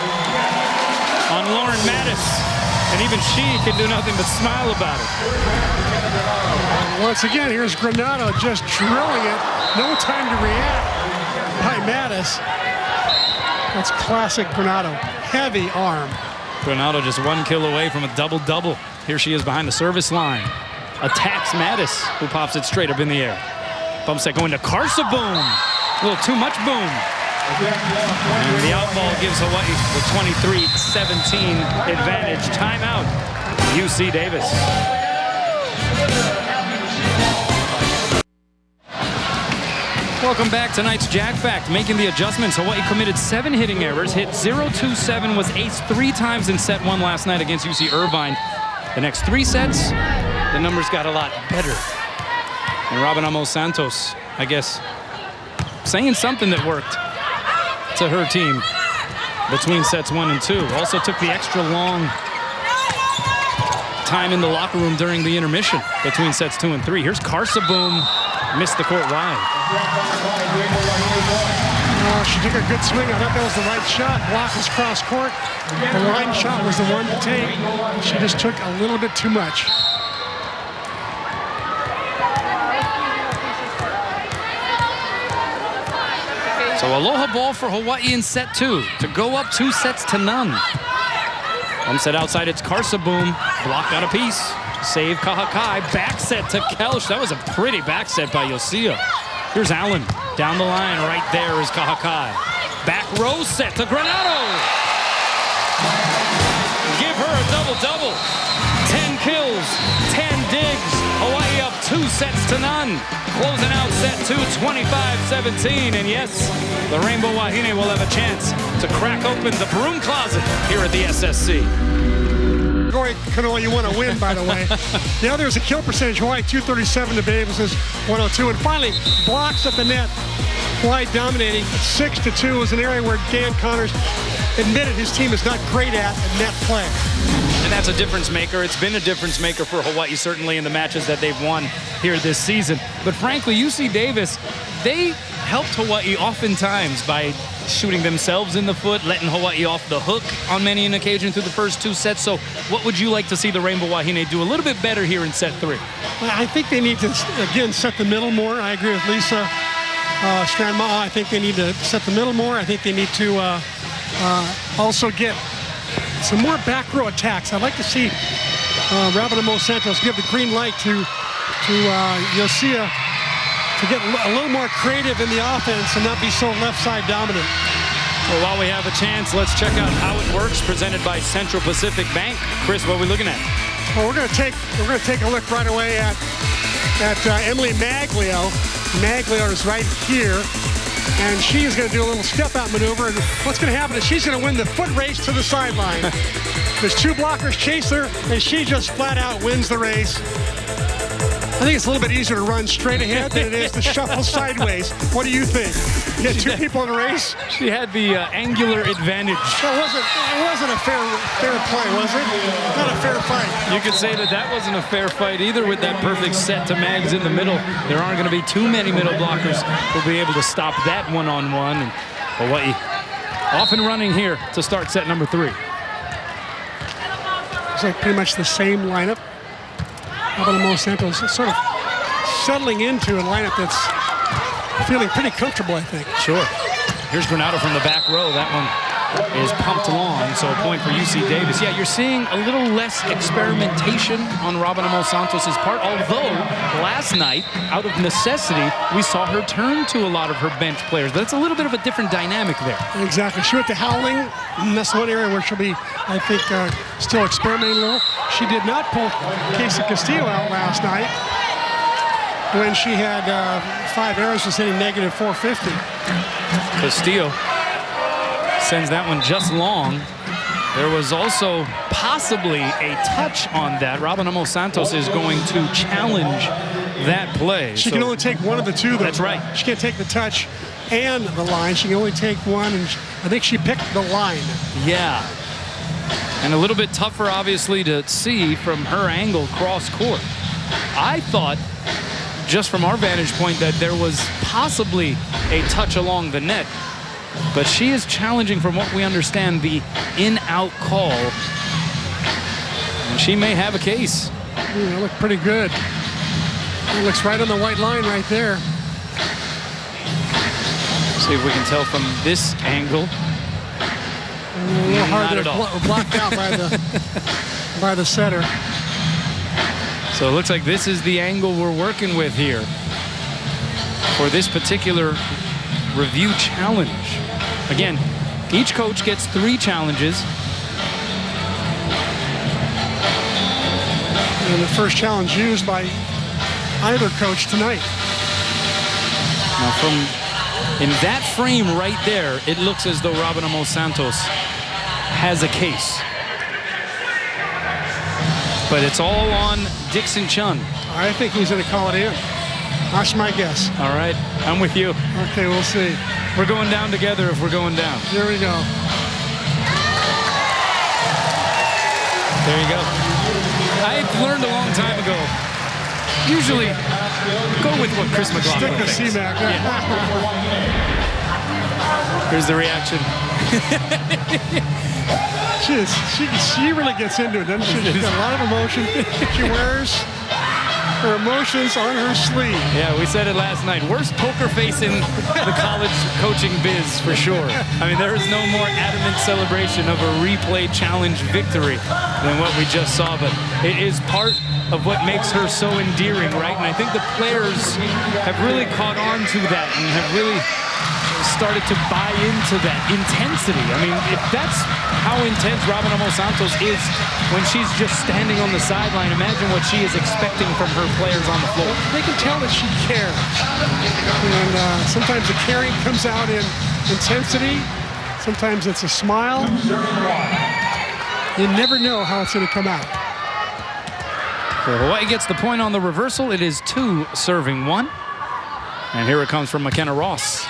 on Lauren Mattis. And even she can do nothing but smile about it. Once again, here's Granato just drilling it. No time to react by Mattis. That's classic Granato. Heavy arm. Granato just 1 kill away from a double-double. Here she is behind the service line. Attacks Mattis, who pops it straight up in the air. Bump set going to Carsaboom. A little too much boom. And the outball gives Hawaii the 23-17 advantage. Timeout, UC Davis. Welcome back. Tonight's Jack Fact. Making the adjustments, Hawaii committed 7 hitting errors, hit 0-2-7, was ace 3 times in set 1 last night against UC Irvine. The next 3 sets, the numbers got a lot better. And Robin Amos Santos, I guess, saying something that worked to her team between sets 1 and 2. Also took the extra long time in the locker room during the intermission between sets 2 and 3. Here's Carsaboom, missed the court wide. She took a good swing. I thought that was the right shot. Block was cross court. The line shot was the one to take. She just took a little bit too much. So aloha ball for Hawaii in set 2 to go up 2 sets to none. One set outside, it's Carsaboom. Blocked out a piece. Save Kahakai. Back set to Kelch. That was a pretty back set by Yosia. Here's Allen. Down the line, right there is Kahakai. Back row set to Granato. Give her a double-double. 10 kills, 10 digs. Hawaii up 2 sets to none. Closing out set 2, 25-17. And yes, the Rainbow Wahine will have a chance to crack open the broom closet here at the SSC. Gregory Canola, you want to win, by the way. The other is a kill percentage. Hawaii 237 to Davis's 102. And finally, blocks at the net. Hawaii dominating 6-2 was an area where Dan Connors admitted his team is not great at net play. And that's a difference maker. It's been a difference maker for Hawaii, certainly in the matches that they've won here this season. But frankly, UC Davis, they helped Hawaii oftentimes by shooting themselves in the foot, letting Hawaii off the hook on many an occasion through the first 2 sets. So what would you like to see the Rainbow Wahine do a little bit better here in set 3? I think they need to, again, set the middle more. I agree with Lisa Strandmaha. I think they need to set the middle more. I think they need to also get some more back row attacks. I'd like to see Robin Amo Santos give the green light to Yosia to get a little more creative in the offense and not be so left side dominant. Well, while we have a chance, let's check out how it works, presented by Central Pacific Bank. Chris, what are we looking at? Well, we're going to take a look right away at Emily Maglio. Maglio is right here, and she is going to do a little step-out maneuver. And what's going to happen is she's going to win the foot race to the sideline. There's 2 blockers chase her, and she just flat out wins the race. I think it's a little bit easier to run straight ahead than it is to shuffle sideways. What do you think? You had 2 people in a race? She had the angular advantage. It wasn't a fair play, was it? Not a fair fight. You could say that wasn't a fair fight either with that perfect set to Mags in the middle. There aren't going to be too many middle blockers who'll be able to stop that one-on-one. And Hawaii off and running here to start set number 3. It's like pretty much the same lineup. Robin Amo Santos sort of settling into a lineup that's feeling pretty comfortable, I think. Sure. Here's Granato from the back row. That one is pumped long, so a point for UC Davis. Yeah, you're seeing a little less experimentation on Robin Amo Santos' part, although last night, out of necessity, we saw her turn to a lot of her bench players. But it's a little bit of a different dynamic there. Exactly. She went to Howling, and that's one area where she'll be, I think, still experimenting a little. She did not pull Casey Castillo out last night when she had 5 errors, was hitting negative .450. Castillo sends that one just long. There was also possibly a touch on that. Robin Amo Santos is going to challenge that play. She can only take one of the 2, though. That's right. She can't take the touch and the line. She can only take one, and I think she picked the line. Yeah. And a little bit tougher, obviously, to see from her angle cross court. I thought, just from our vantage point, that there was possibly a touch along the net. But she is challenging, from what we understand, the in-out call. And she may have a case. That looked pretty good. It looks right on the white line right there. See if we can tell from this angle. A little hard to blocked out by the setter. So it looks like this is the angle we're working with here for this particular review challenge. Again, each coach gets 3 challenges. And the first challenge used by either coach tonight. Now in that frame right there, it looks as though Robin Amo Santos has a case. But it's all on Dixon Chun. I think he's going to call it in. That's my guess. All right, I'm with you. Okay, we'll see. We're going down together if we're going down. Here we go. There you go. I learned a long time ago, usually go with what Chris McLaughlin thinks. Stick with C-Mac. Yeah. Here's the reaction. She really gets into it, doesn't she? She's got a lot of emotion. She wears her emotions on her sleeve. Yeah, we said it last night. Worst poker face in the college coaching biz, for sure. I mean, there is no more adamant celebration of a replay challenge victory than what we just saw, but it is part of what makes her so endearing, right? And I think the players have really caught on to that and have really started to buy into that intensity. I mean, if that's how intense Robin Amo Santos is when she's just standing on the sideline, imagine what she is expecting from her players on the floor. They can tell that she cares. And sometimes the caring comes out in intensity. Sometimes it's a smile. You never know how it's going to come out. So Hawaii gets the point on the reversal. It is 2 serving 1. And here it comes from McKenna Ross.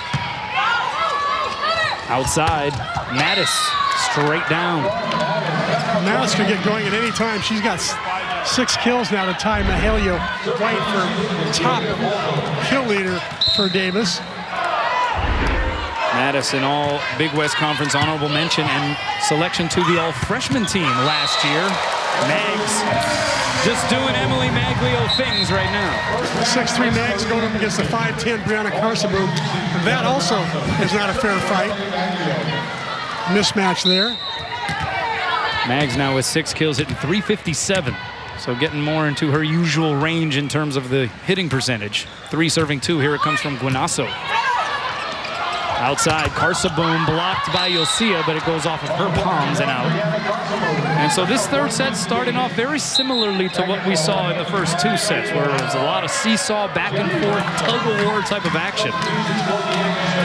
Outside, Mattis straight down. Mattis can get going at any time. She's got 6 kills now to tie Mahalia White for top kill leader for Davis. Mattis in all Big West Conference honorable mention and selection to the all-freshman team last year. Mags just doing Emily Maglio things right now. 6'3" Mags going up against the 5'10" Brianna Carsaboom. That also is not a fair fight. Mismatch there. Mags now with 6 kills, hitting .357. So getting more into her usual range in terms of the hitting percentage. 3 serving 2. Here it comes from Guinasso. Outside, Carsaboom blocked by Yosia, but it goes off of her palms and out. And so this third set starting off very similarly to what we saw in the first 2 sets, where it was a lot of seesaw, back and forth, tug-of-war type of action.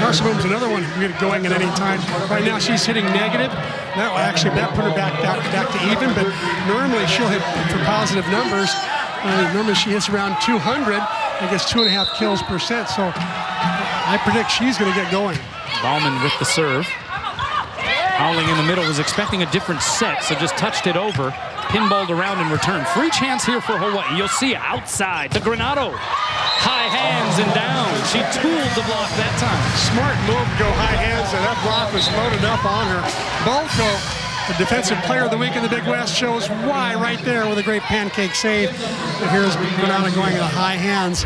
Carsaboom's another one who can get going at any time. Right now she's hitting negative. That put her back to even, but normally she'll hit for positive numbers. Normally she hits around 200 and gets 2.5 kills per set. So I predict she's going to get going. Bauman with the serve. Howling in the middle was expecting a different set, so just touched it over. Pinballed around in return. Free chance here for Hawaii. You'll see outside to Granado. High hands and down. She tooled the block that time. Smart move to go high hands, and that block was loaded up on her. Balco, the defensive player of the week in the Big West, shows why right there with a great pancake save. And here's Granado going to high hands.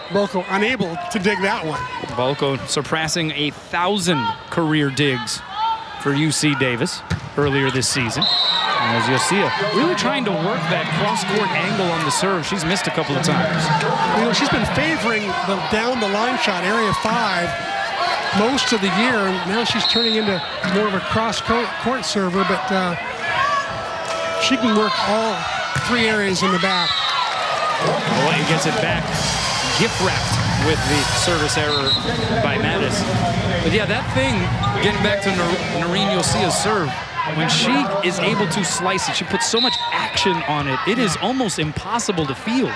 Balco unable to dig that one. Balco surpassing 1,000 career digs for UC Davis earlier this season. And as you'll see, really trying to work that cross-court angle on the serve. She's missed a couple of times. You know, she's been favoring the down-the-line shot, area 5, most of the year. And now she's turning into more of a cross-court server, but she can work all 3 areas in the back. Hawaii gets it back. Gift-wrapped with the service error by Mattis. But yeah, that thing, getting back to Noreen Yosia's serve, when she is able to slice it, she puts so much action on it, it is almost impossible to field.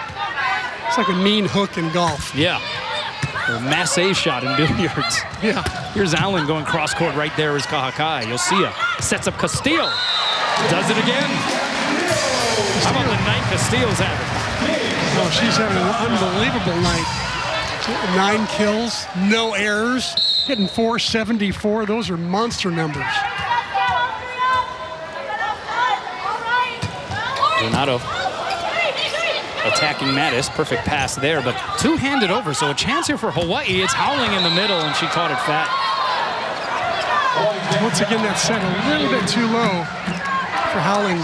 It's like a mean hook in golf. Yeah. A masse shot in billiards. Yeah. Here's Allen going cross-court. Right there is Kahakai. Yosia sets up Castillo. Does it again. How about the night Castillo's having? Oh, she's having an unbelievable night. 9 kills, no errors, hitting .474. Those are monster numbers. Donato attacking Mattis. Perfect pass there, but 2-handed over. So a chance here for Hawaii. It's Howling in the middle, and she caught it fat. Once again, that set a little bit too low for Howling.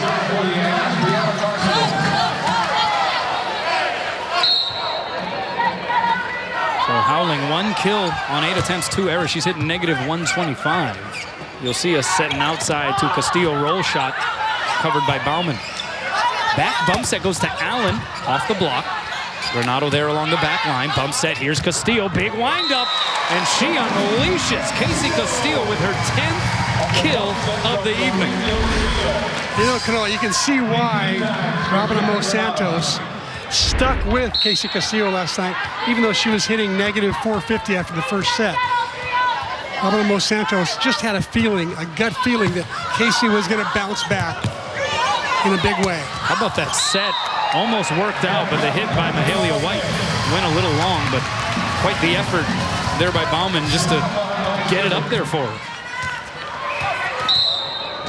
So Howling 1 kill on 8 attempts, 2 errors. She's hitting -125. You'll see us setting outside to Castillo, roll shot covered by Bauman. Back bump set goes to Allen off the block. Granado there along the back line. Bump set, here's Castillo, big wind up, and she unleashes Casey Castillo with her 10th kill of the evening. You know, Canoa, you can see why Robin Amo Santos stuck with Casey Castillo last night, even though she was hitting -450 after the first set. Robin Amo Santos just had a feeling, a gut feeling that Casey was going to bounce back in a big way. How about that set? Almost worked out, but the hit by Mahalia White went a little long, but quite the effort there by Bauman just to get it up there for her.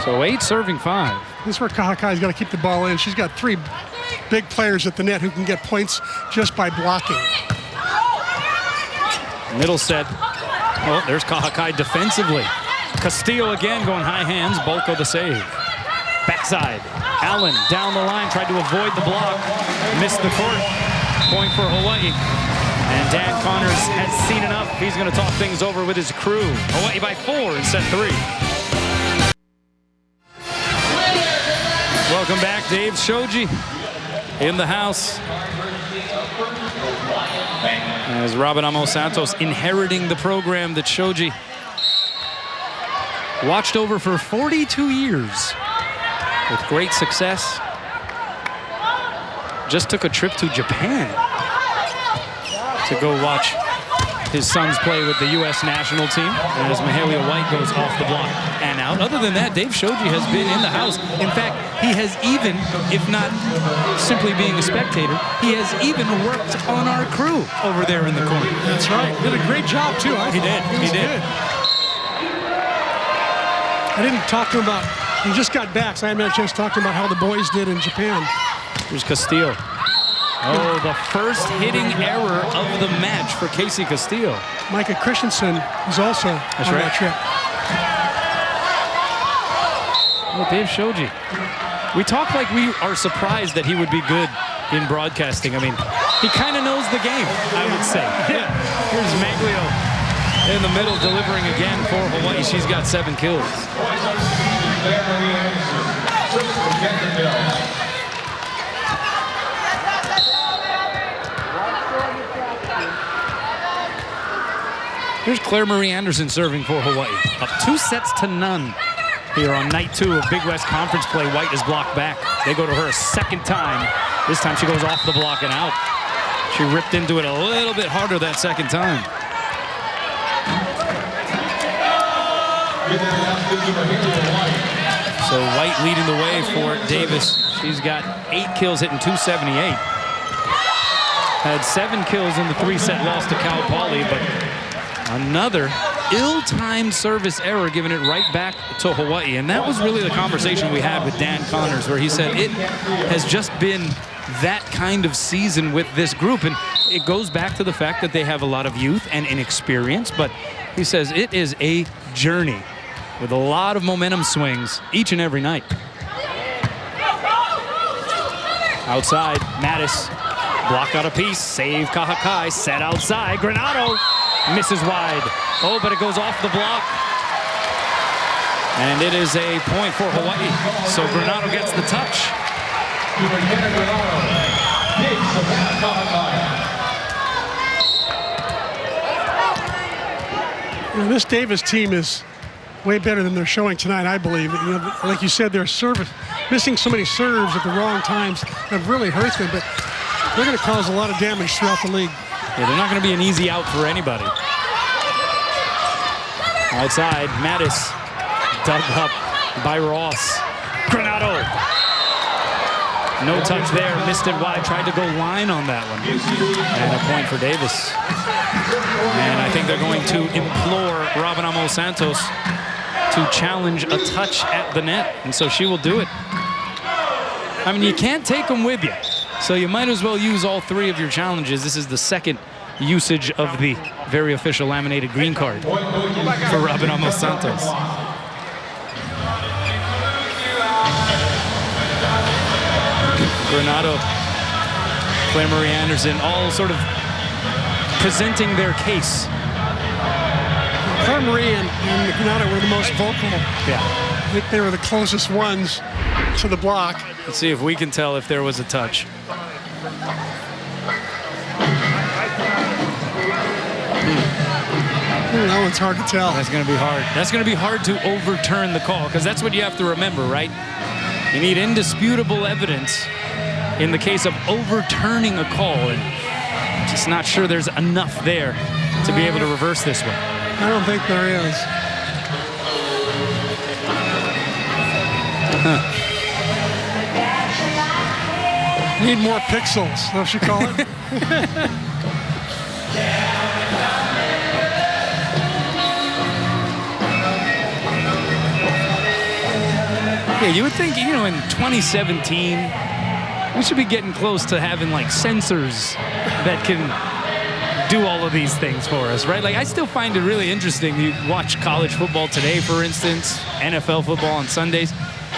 So 8 serving 5. This is where Kahakai's got to keep the ball in. She's got 3 big players at the net who can get points just by blocking. Middle set. Oh, there's Kahakai defensively. Castillo again going high hands. Balco the save. Backside. Allen down the line, tried to avoid the block. Missed the court. Point for Hawaii. And Dan Connors has seen enough. He's going to talk things over with his crew. Hawaii by 4 in set 3. Welcome back, Dave Shoji in the house. As Robin Amo Santos inheriting the program that Shoji watched over for 42 years. with great success. Just took a trip to Japan to go watch his sons play with the U.S. national team, and as Mahalia White goes off the block and out. Other than that, Dave Shoji has been in the house. In fact, he has even, if not simply being a spectator, he has even worked on our crew over there in the corner. That's right. Did a great job, too. He did. He did. Good. I didn't talk to him about, he just got back, so I haven't had a chance to talk to him about how the boys did in Japan. Here's Castillo. Oh, the first hitting error of the match for Casey Castillo. Micah Christensen is also on that trip. Well, Dave Shoji. We talk like we are surprised that he would be good in broadcasting. I mean, he kind of knows the game, I would say. Yeah. Here's Maglio in the middle delivering again for Hawaii. She's got 7 kills. Here's Claire Marie Anderson serving for Hawaii. Up 2-0 here on night 2 of Big West Conference play. White is blocked back. They go to her a second time. This time she goes off the block and out. She ripped into it a little bit harder that second time. So White leading the way for Davis. She's got 8 kills, hitting .278. Had 7 kills in the 3-set loss to Cal Poly, but another ill-timed service error, giving it right back to Hawaii. And that was really the conversation we had with Dan Connors, where he said it has just been that kind of season with this group. And it goes back to the fact that they have a lot of youth and inexperience, but he says it is a journey with a lot of momentum swings each and every night. Outside, Mattis, block out a piece, save Kahakai, set outside, Granado misses wide. Oh, but it goes off the block. And it is a point for Hawaii. So Granado gets the touch. You know, this Davis team is way better than they're showing tonight, I believe. You know, like you said, their service, missing so many serves at the wrong times have really hurt them, but they're going to cause a lot of damage throughout the league. Yeah, they're not going to be an easy out for anybody. Outside, Mattis dug up by Ross. Granado. No touch there, missed it wide, tried to go line on that one. And a point for Davis. And I think they're going to implore Robin Amos Santos to challenge a touch at the net. And so she will do it. I mean, you can't take them with you. So you might as well use all 3 of your challenges. This is the second usage of the very official laminated green card for Robin Amos Santos. Granado, Claire Marie Anderson, all sort of presenting their case. Claire Marie and Granado were the most vocal. Yeah. I think they were the closest ones to the block. Let's see if we can tell if there was a touch. That one's hard to tell. That's going to be hard. That's going to be hard to overturn the call, because that's what you have to remember, right? You need indisputable evidence in the case of overturning a call, and I'm just not sure there's enough there to be able to reverse this one. I don't think there is. Need more pixels, what you call it. Yeah, you would think, you know, in 2017, we should be getting close to having like sensors that can do all of these things for us, right? Like, I still find it really interesting. You watch college football today, for instance, NFL football on Sundays,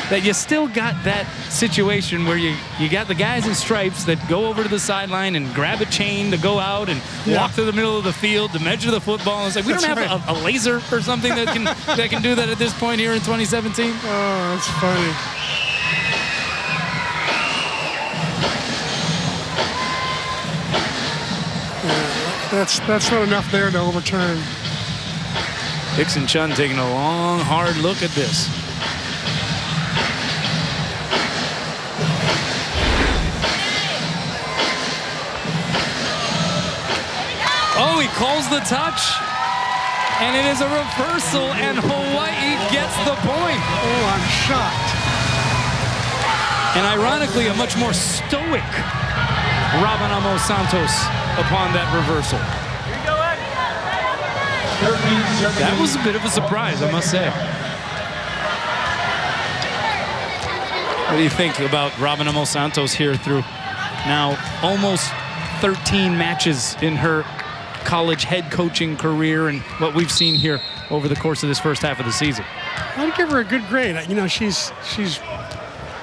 that you still got that situation where you got the guys in stripes that go over to the sideline and grab a chain to go out and walk to the middle of the field to measure the football. And it's like, we don't have a laser or something that can do that at this point here in 2017. Oh, that's funny. That's not enough there to overturn. Dixon Chun taking a long, hard look at this. calls the touch. And it is a reversal, and Hawaii gets the point. Oh, I'm shocked. And ironically, a much more stoic Rabanamo Santos upon that reversal. That was a bit of a surprise, I must say. What do you think about Rabanamo Santos here through now almost 13 matches in her college head coaching career and what we've seen here over the course of this first half of the season? I'd give her a good grade. You know, she's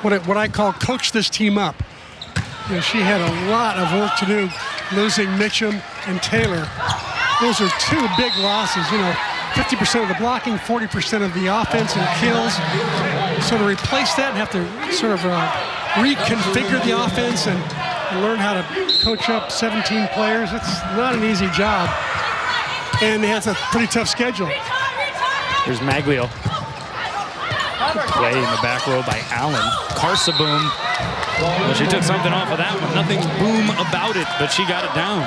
what I call coach this team up. You know, she had a lot of work to do losing Mitchum and Taylor. Those are two big losses. You know, 50% of the blocking, 40% of the offense and kills. So to replace that and have to sort of reconfigure the offense and learn how to coach up 17 players, it's not an easy job. And it has a pretty tough schedule. Here's Maglio. Good play in the back row by Allen. Carsaboom. Well, she took something off of that one. Nothing boom about it, but she got it down.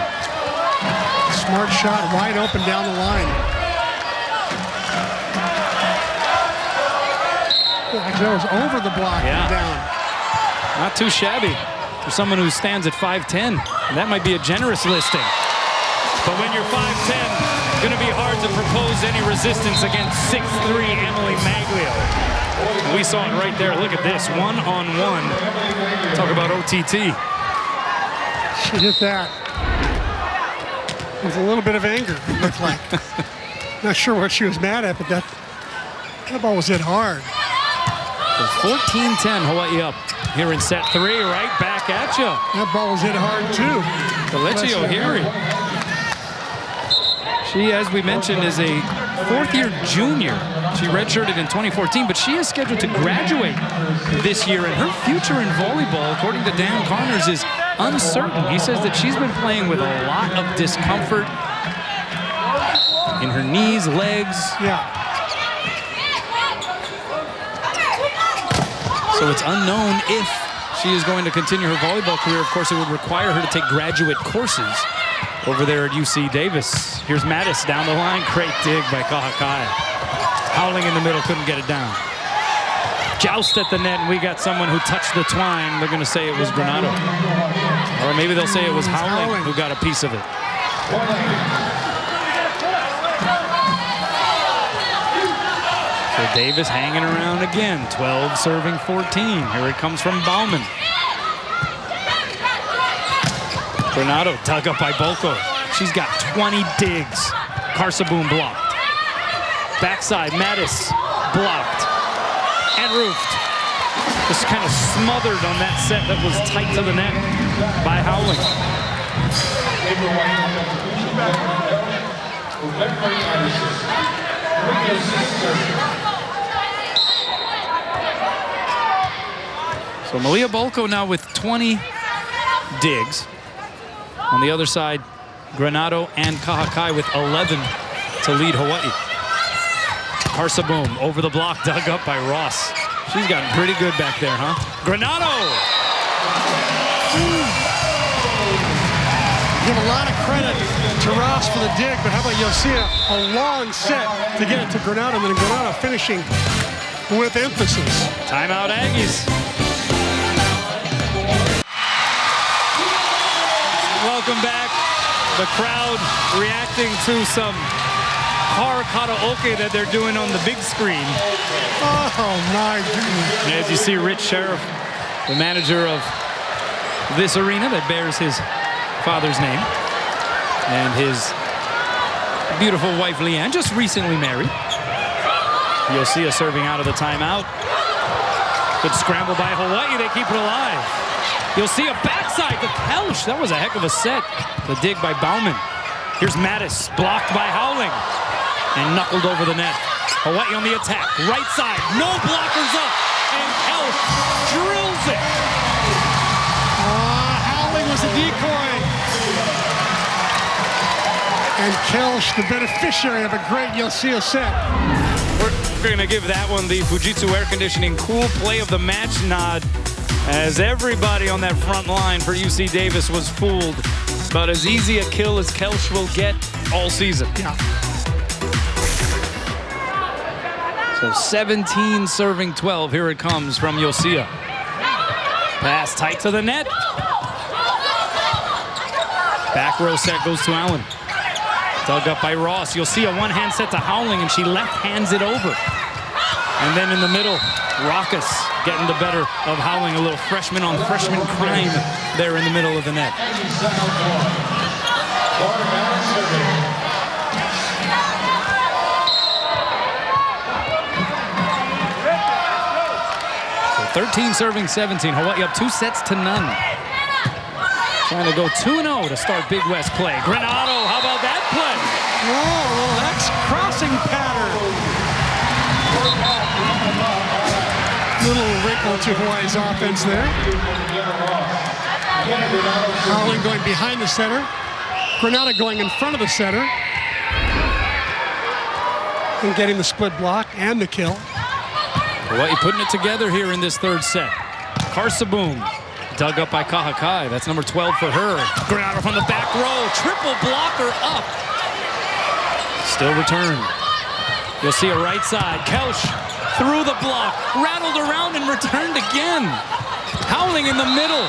Smart shot, wide open down the line. That was over the block and down. Not too shabby for someone who stands at 5'10". That might be a generous listing. But when you're 5'10", it's going to be hard to propose any resistance against 6'3" Emily Maglio. And we saw it right there. Look at this, one-on-one. Talk about OTT. She hit that with a little bit of anger, it looked like. Not sure what she was mad at, but that ball was hit hard. 14-10, Hawaii up here in set 3, right back at you. That ball was hit hard too. Kelechi O'Leary. She, as we mentioned, is a fourth-year junior. She redshirted in 2014, but she is scheduled to graduate this year, and her future in volleyball, according to Dan Connors, is uncertain. He says that she's been playing with a lot of discomfort in her knees, legs. Yeah. So it's unknown if she is going to continue her volleyball career. Of course, it would require her to take graduate courses over there at UC Davis. Here's Mattis down the line. Great dig by Kahakai. Howling in the middle, couldn't get it down. Joust at the net, and we got someone who touched the twine. They're going to say it was Granado. Or maybe they'll say it was Howling who got a piece of it. So Davis hanging around again. 12 serving 14. Here it comes from Bauman. Granado dug up by Bolko. She's got 20 digs. Carsaboom blocked. Backside, Mattis blocked. And roofed. Just kind of smothered on that set that was tight to the net by Howling. So Malia Bolko now with 20 digs. On the other side, Granado and Kahakai with 11 to lead Hawaii. Carsaboom over the block, dug up by Ross. She's gotten pretty good back there, huh? Granado! Give a lot of credit to Ross for the dig, but how about Yosia? A long set to get it to Granado, and then Granado finishing with emphasis. Timeout Aggies. Welcome back. The crowd reacting to some car karaoke that they're doing on the big screen. Oh my goodness. And as you see, Rich Sheriff, the manager of this arena that bears his father's name, and his beautiful wife Leanne, just recently married. Yosia serving out of the timeout. Good scramble by Hawaii, they keep it alive. You'll see a backside to Kelch. That was a heck of a set. The dig by Bauman. Here's Mattis, blocked by Howling, and knuckled over the net. Hawaii on the attack, right side, no blockers up, and Kelch drills it. Howling was a decoy. And Kelch, the beneficiary of a great Yosia set. We're going to give that one the Fujitsu Air Conditioning Cool Play of the Match nod, as everybody on that front line for UC Davis was fooled. About as easy a kill as Kelch will get all season. Yeah. So 17 serving 12. Here it comes from Yosia. Pass tight to the net. Back row set goes to Allen. Dug up by Ross. You'll see a one-hand set to Howling, and she left hands it over. And then in the middle, Raucus getting the better of Howling. A little freshman on freshman crime there in the middle of the net. So 13 serving 17. Hawaii up 2 sets to none. Trying to go 2-0 to start Big West play. Granado, how about that play? Whoa, that's crossing pattern. Little wrinkle to Hawaii's offense there. Howling going behind the setter. Granado going in front of the setter. And getting the split block and the kill. Hawaii putting it together here in this third set. Karsaboom. Dug up by Kahakai. That's number 12 for her. Granado from the back row. Triple blocker up. Still returned. You'll see a right side. Kelch through the block. Rattled around and returned again. Howling in the middle.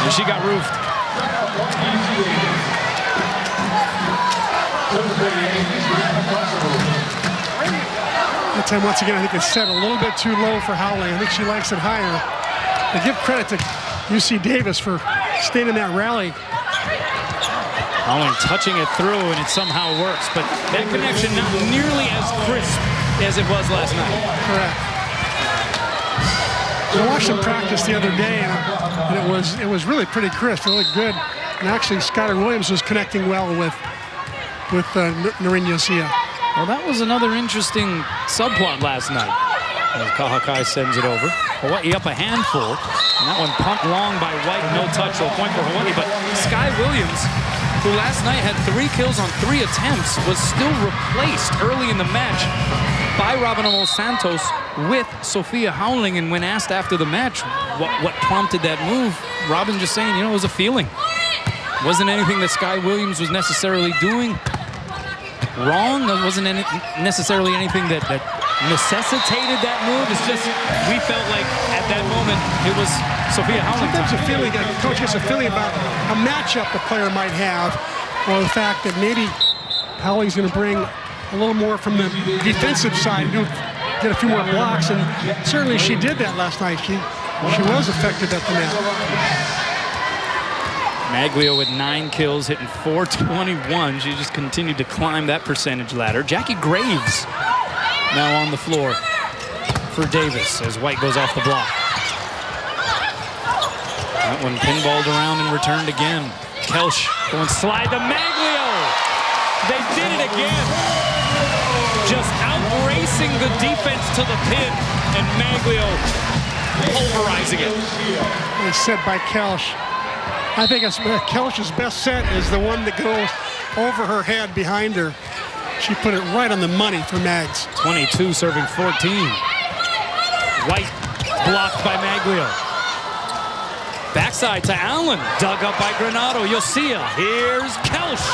And she got roofed. That time, once again, I think it's set a little bit too low for Howling. I think she likes it higher. I give credit to UC Davis for staying in that rally. Howling touching it through, and it somehow works. But that connection not nearly as crisp as it was last night. Correct. I watched them practice the other day, and it was really pretty crisp. It looked good. And actually, Skylar Williams was connecting well with Noreen Yosia. Well, that was another interesting subplot last night. As Kahakai sends it over. Hawaii up a handful. And that one pumped long by White. No touch, so a point for Hawaii. But Sky Williams, who last night had 3 kills on 3 attempts, was still replaced early in the match by Robin Amos Santos with Sophia Howling. And when asked after the match what prompted that move, Robin just saying, it was a feeling. It wasn't anything that Sky Williams was necessarily doing wrong. There wasn't necessarily anything that necessitated that move. It's just we felt like at that moment it was Sophia Howling. Sometimes a feeling, a coach has a feeling about a matchup the player might have, or the fact that maybe Howling's going to bring a little more from the defensive side, get a few more blocks, and certainly she did that last night. She was effective at the net. Maglio with 9 kills, hitting .421. She just continued to climb that percentage ladder. Jackie Graves now on the floor for Davis as White goes off the block. That one pinballed around and returned again. Kelch going slide to Maglio. They did it again. Just out-racing the defense to the pin, and Maglio pulverizing it. It's set by Kelch. I think Kelch's best set is the one that goes over her head behind her. She put it right on the money for Mags. 22 serving 14. White blocked by Maglio. Backside to Allen, dug up by Granado. Yosia, here's Kelch.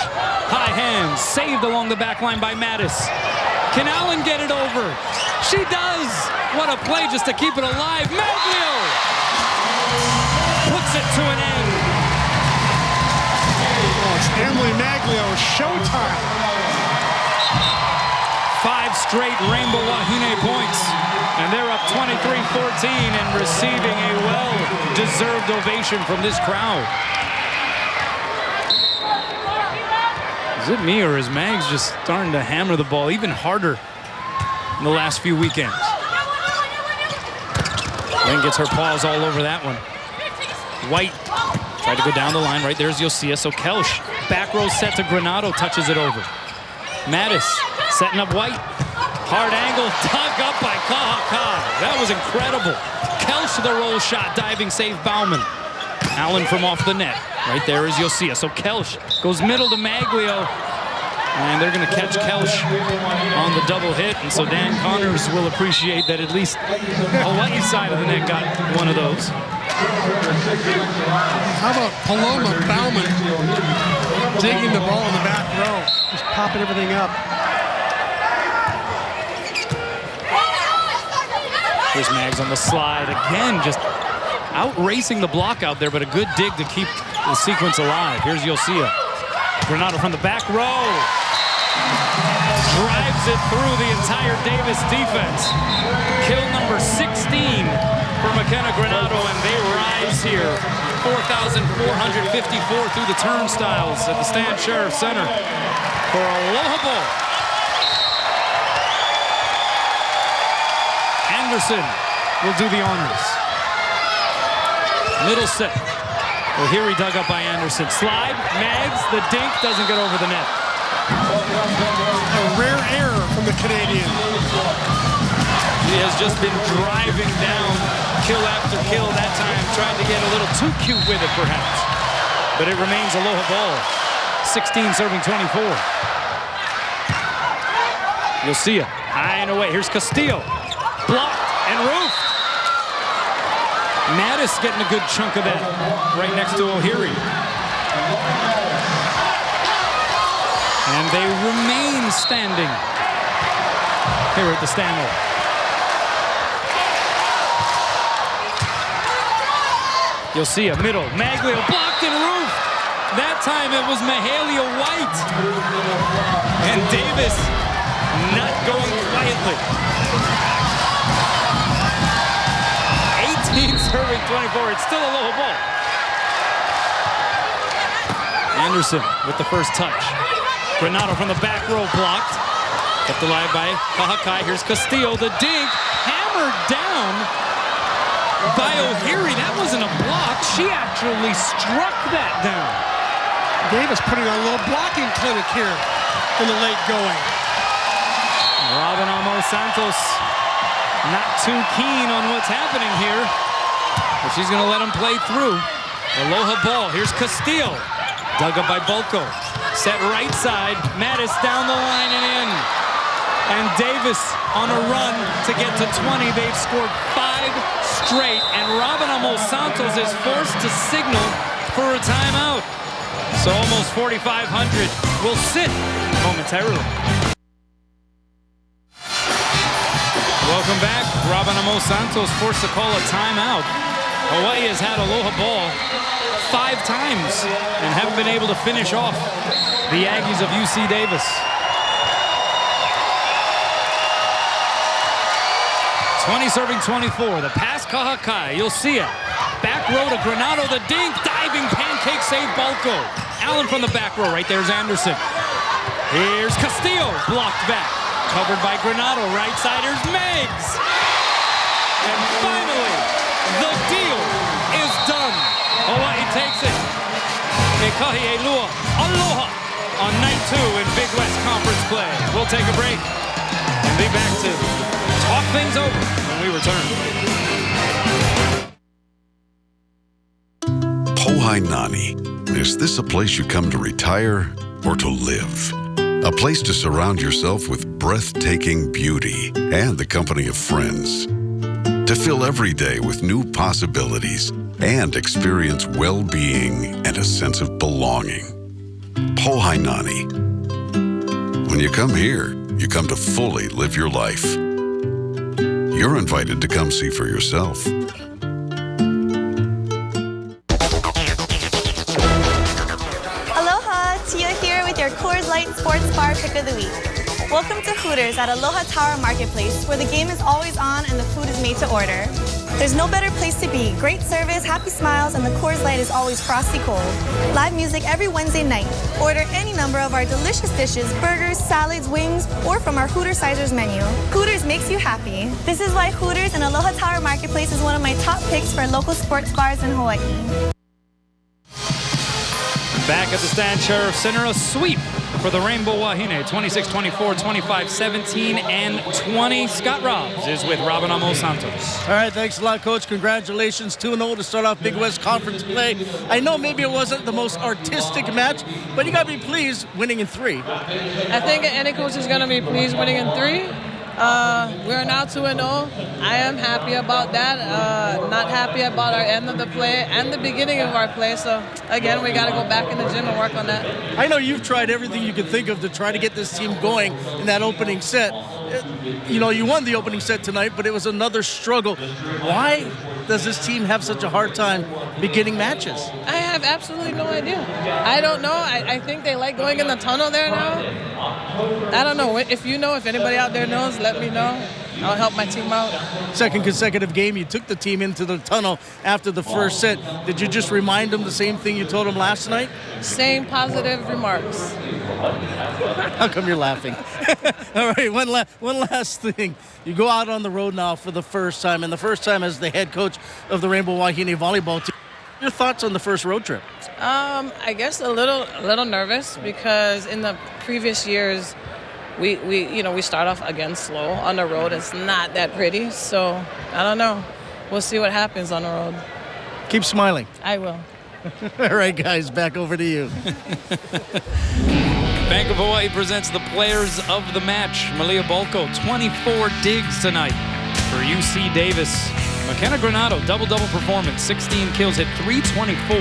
High hands, saved along the back line by Mattis. Can Allen get it over? She does. What a play just to keep it alive. Maglio puts it to an end. Oh, it's Emily Maglio, showtime. 5 straight Rainbow Wahine points. And they're up 23-14 and receiving a well-deserved ovation from this crowd. Is it me, or is Mags just starting to hammer the ball even harder in the last few weekends? Then gets her paws all over that one. White tried to go down the line. Right there's Yosia. So Kelch, back row set to Granado, touches it over. Mattis setting up White. Hard angle, dug up by Kahakai. That was incredible. Kelch the roll shot, diving save Bauman. Allen from off the net. Right there is Yosia. So Kelch goes middle to Maglio. And they're going to catch Kelch on the double hit, and so Dan Connors will appreciate that at least Hawaii's side of the net got one of those. How about Paloma Bauman digging the ball in the back row, just popping everything up. Here's Maggs on the slide again, just out-racing the block out there, but a good dig to keep the sequence alive. Here's Yosia. Granato from the back row. Drives it through the entire Davis defense. Kill number 16 for McKenna Granato, and they rise here. 4,454 through the turnstiles at the Stan Sheriff Center for Aloha Bowl. Anderson will do the honors. Middle set. Well, here he dug up by Anderson. Slide, Maggs, the dink doesn't get over the net. A rare error from the Canadian. He has just been driving down kill after kill. That time tried to get a little too cute with it, perhaps. But it remains Aloha ball. 16 serving 24. You'll see it. High and away. Here's Castillo. Blocked and roofed. Mattis getting a good chunk of that right next to O'Leary. And they remain standing here at the Stanley. You'll see a middle. Maglio blocked and roofed. That time it was Mahalia White. And Davis not going quietly. 18 serving 24. It's still a low ball. Anderson with the first touch. Granato from the back row blocked. Kept alive by Kahakai. Here's Castillo. The dink hammered down by O'Leary. That wasn't a block. She actually struck that down. Davis putting on a little blocking clinic here in the late going. Robin Amos Santos not too keen on what's happening here, but she's going to let him play through. Aloha ball. Here's Castillo. Dug up by Bolko. Set right side. Mattis down the line and in. And Davis on a run to get to 20. They've scored 5 straight. And Robin Amos Santos is forced to signal for a timeout. So almost 4,500 will sit momentarily. Welcome back. Robin Amos Santos forced to call a timeout. Hawaii has had Aloha ball 5 times and haven't been able to finish off the Aggies of UC Davis. 20 serving 24. The pass Kahakai. You'll see it. Back row to Granato. The dink. Diving pancake save Balco. Allen from the back row. Right there's Anderson. Here's Castillo. Blocked back. Covered by Granato. Right side. Here's Maggs. And finally, the deal is done. Hawaii takes it. Ekahi Elua. Aloha on night 2 in Big West Conference play. We'll take a break and be back to talk things over when we return. Pohainani. Is this a place you come to retire or to live? A place to surround yourself with breathtaking beauty and the company of friends. To fill every day with new possibilities and experience well-being and a sense of belonging. Pohainani. When you come here, you come to fully live your life. You're invited to come see for yourself. Aloha, Tia here with your Coors Light Sports Bar Pick of the Week. Welcome to Hooters at Aloha Tower Marketplace, where the game is always on and the food is made to order. There's no better place to be. Great service, happy smiles, and the Coors Light is always frosty cold. Live music every Wednesday night. Order any number of our delicious dishes, burgers, salads, wings, or from our Hooters Sizers menu. Hooters makes you happy. This is why Hooters and Aloha Tower Marketplace is one of my top picks for local sports bars in Hawaii. Back at the Stan Sheriff Center, a sweep for the Rainbow Wahine, 26-24, 25-17, and 20. Scott Robbs is with Robin Amos Santos. All right, thanks a lot, Coach. Congratulations, 2-0 to start off Big West Conference play. I know maybe it wasn't the most artistic match, but you got to be pleased winning in 3. I think any coach is going to be pleased winning in 3. We're now 2-0. I am happy about that. Not happy about our end of the play and the beginning of our play. So, again, we got to go back in the gym and work on that. I know you've tried everything you could think of to try to get this team going in that opening set. You know, you won the opening set tonight, but it was another struggle. Why does this team have such a hard time beginning matches? I have absolutely no idea. I don't know. I think they like going in the tunnel there now. I don't know. If you know, if anybody out there knows, let me know. I'll help my team out. Second consecutive game, you took the team into the tunnel after the first set. Did you just remind them the same thing you told them last night? Same positive remarks. How come you're laughing? All right, one last thing. You go out on the road now for the first time, and the first time as the head coach of the Rainbow Wahine Volleyball team. Your thoughts on the first road trip? I guess a little nervous because in the previous years, we start off again slow on the road. It's not that pretty, so I don't know. We'll see what happens on the road. Keep smiling. I will. All right, guys, back over to you. Bank of Hawaii presents the players of the match. Malia Bolko, 24 digs tonight for UC Davis. McKenna Granado, double-double performance, 16 kills, hit 324.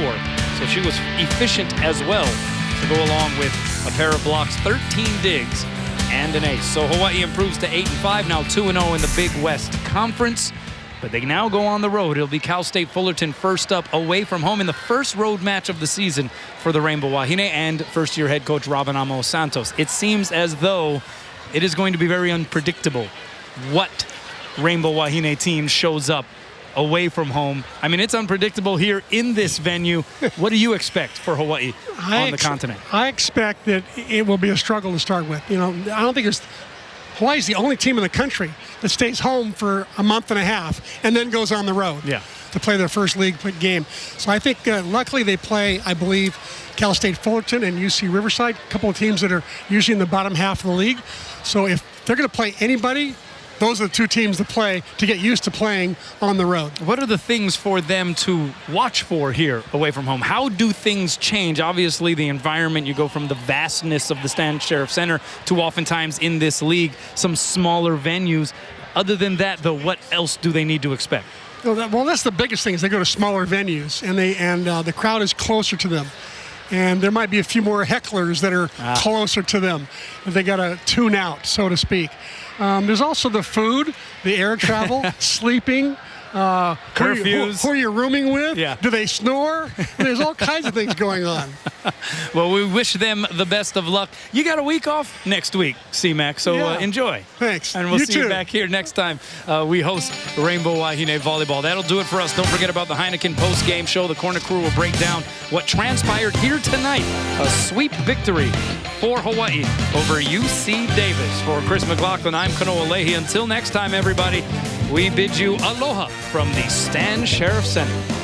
So she was efficient as well to go along with a pair of blocks, 13 digs, and an ace. So Hawaii improves to 8-5, now 2-0 in the Big West Conference. But they now go on the road. It'll be Cal State Fullerton first up away from home in the first road match of the season for the Rainbow Wahine and first-year head coach Robin Amos Santos. It seems as though it is going to be very unpredictable what Rainbow Wahine team shows up away from home. I mean, it's unpredictable here in this venue. What do you expect for Hawaii on the continent? I expect that it will be a struggle to start with. You know, I don't think Hawaii's the only team in the country that stays home for a month and a half and then goes on the road to play their first league game. So I think luckily they play, I believe, Cal State Fullerton and UC Riverside, a couple of teams that are usually in the bottom half of the league. So if they're going to play anybody, those are the two teams to play to get used to playing on the road. What are the things for them to watch for here away from home? How do things change? Obviously, the environment, you go from the vastness of the Stan Sheriff Center to oftentimes in this league, some smaller venues. Other than that, though, what else do they need to expect? Well, that's the biggest thing is they go to smaller venues and the crowd is closer to them. And there might be a few more hecklers that are closer to them. They got to tune out, so to speak. There's also the food, the air travel, sleeping, curfews. Who are you rooming with? Yeah. Do they snore? There's all kinds of things going on. Well, we wish them the best of luck. You got a week off next week, C-Mac, so enjoy. Thanks. And we'll You see you too. back here next time we host Rainbow Wahine Volleyball. That'll do it for us. Don't forget about the Heineken post-game show. The Corner Crew will break down what transpired here tonight. A sweep victory for Hawaii over UC Davis. For Chris McLaughlin, I'm Kanoa Leahy. Until next time, everybody, we bid you aloha from the Stan Sheriff Center.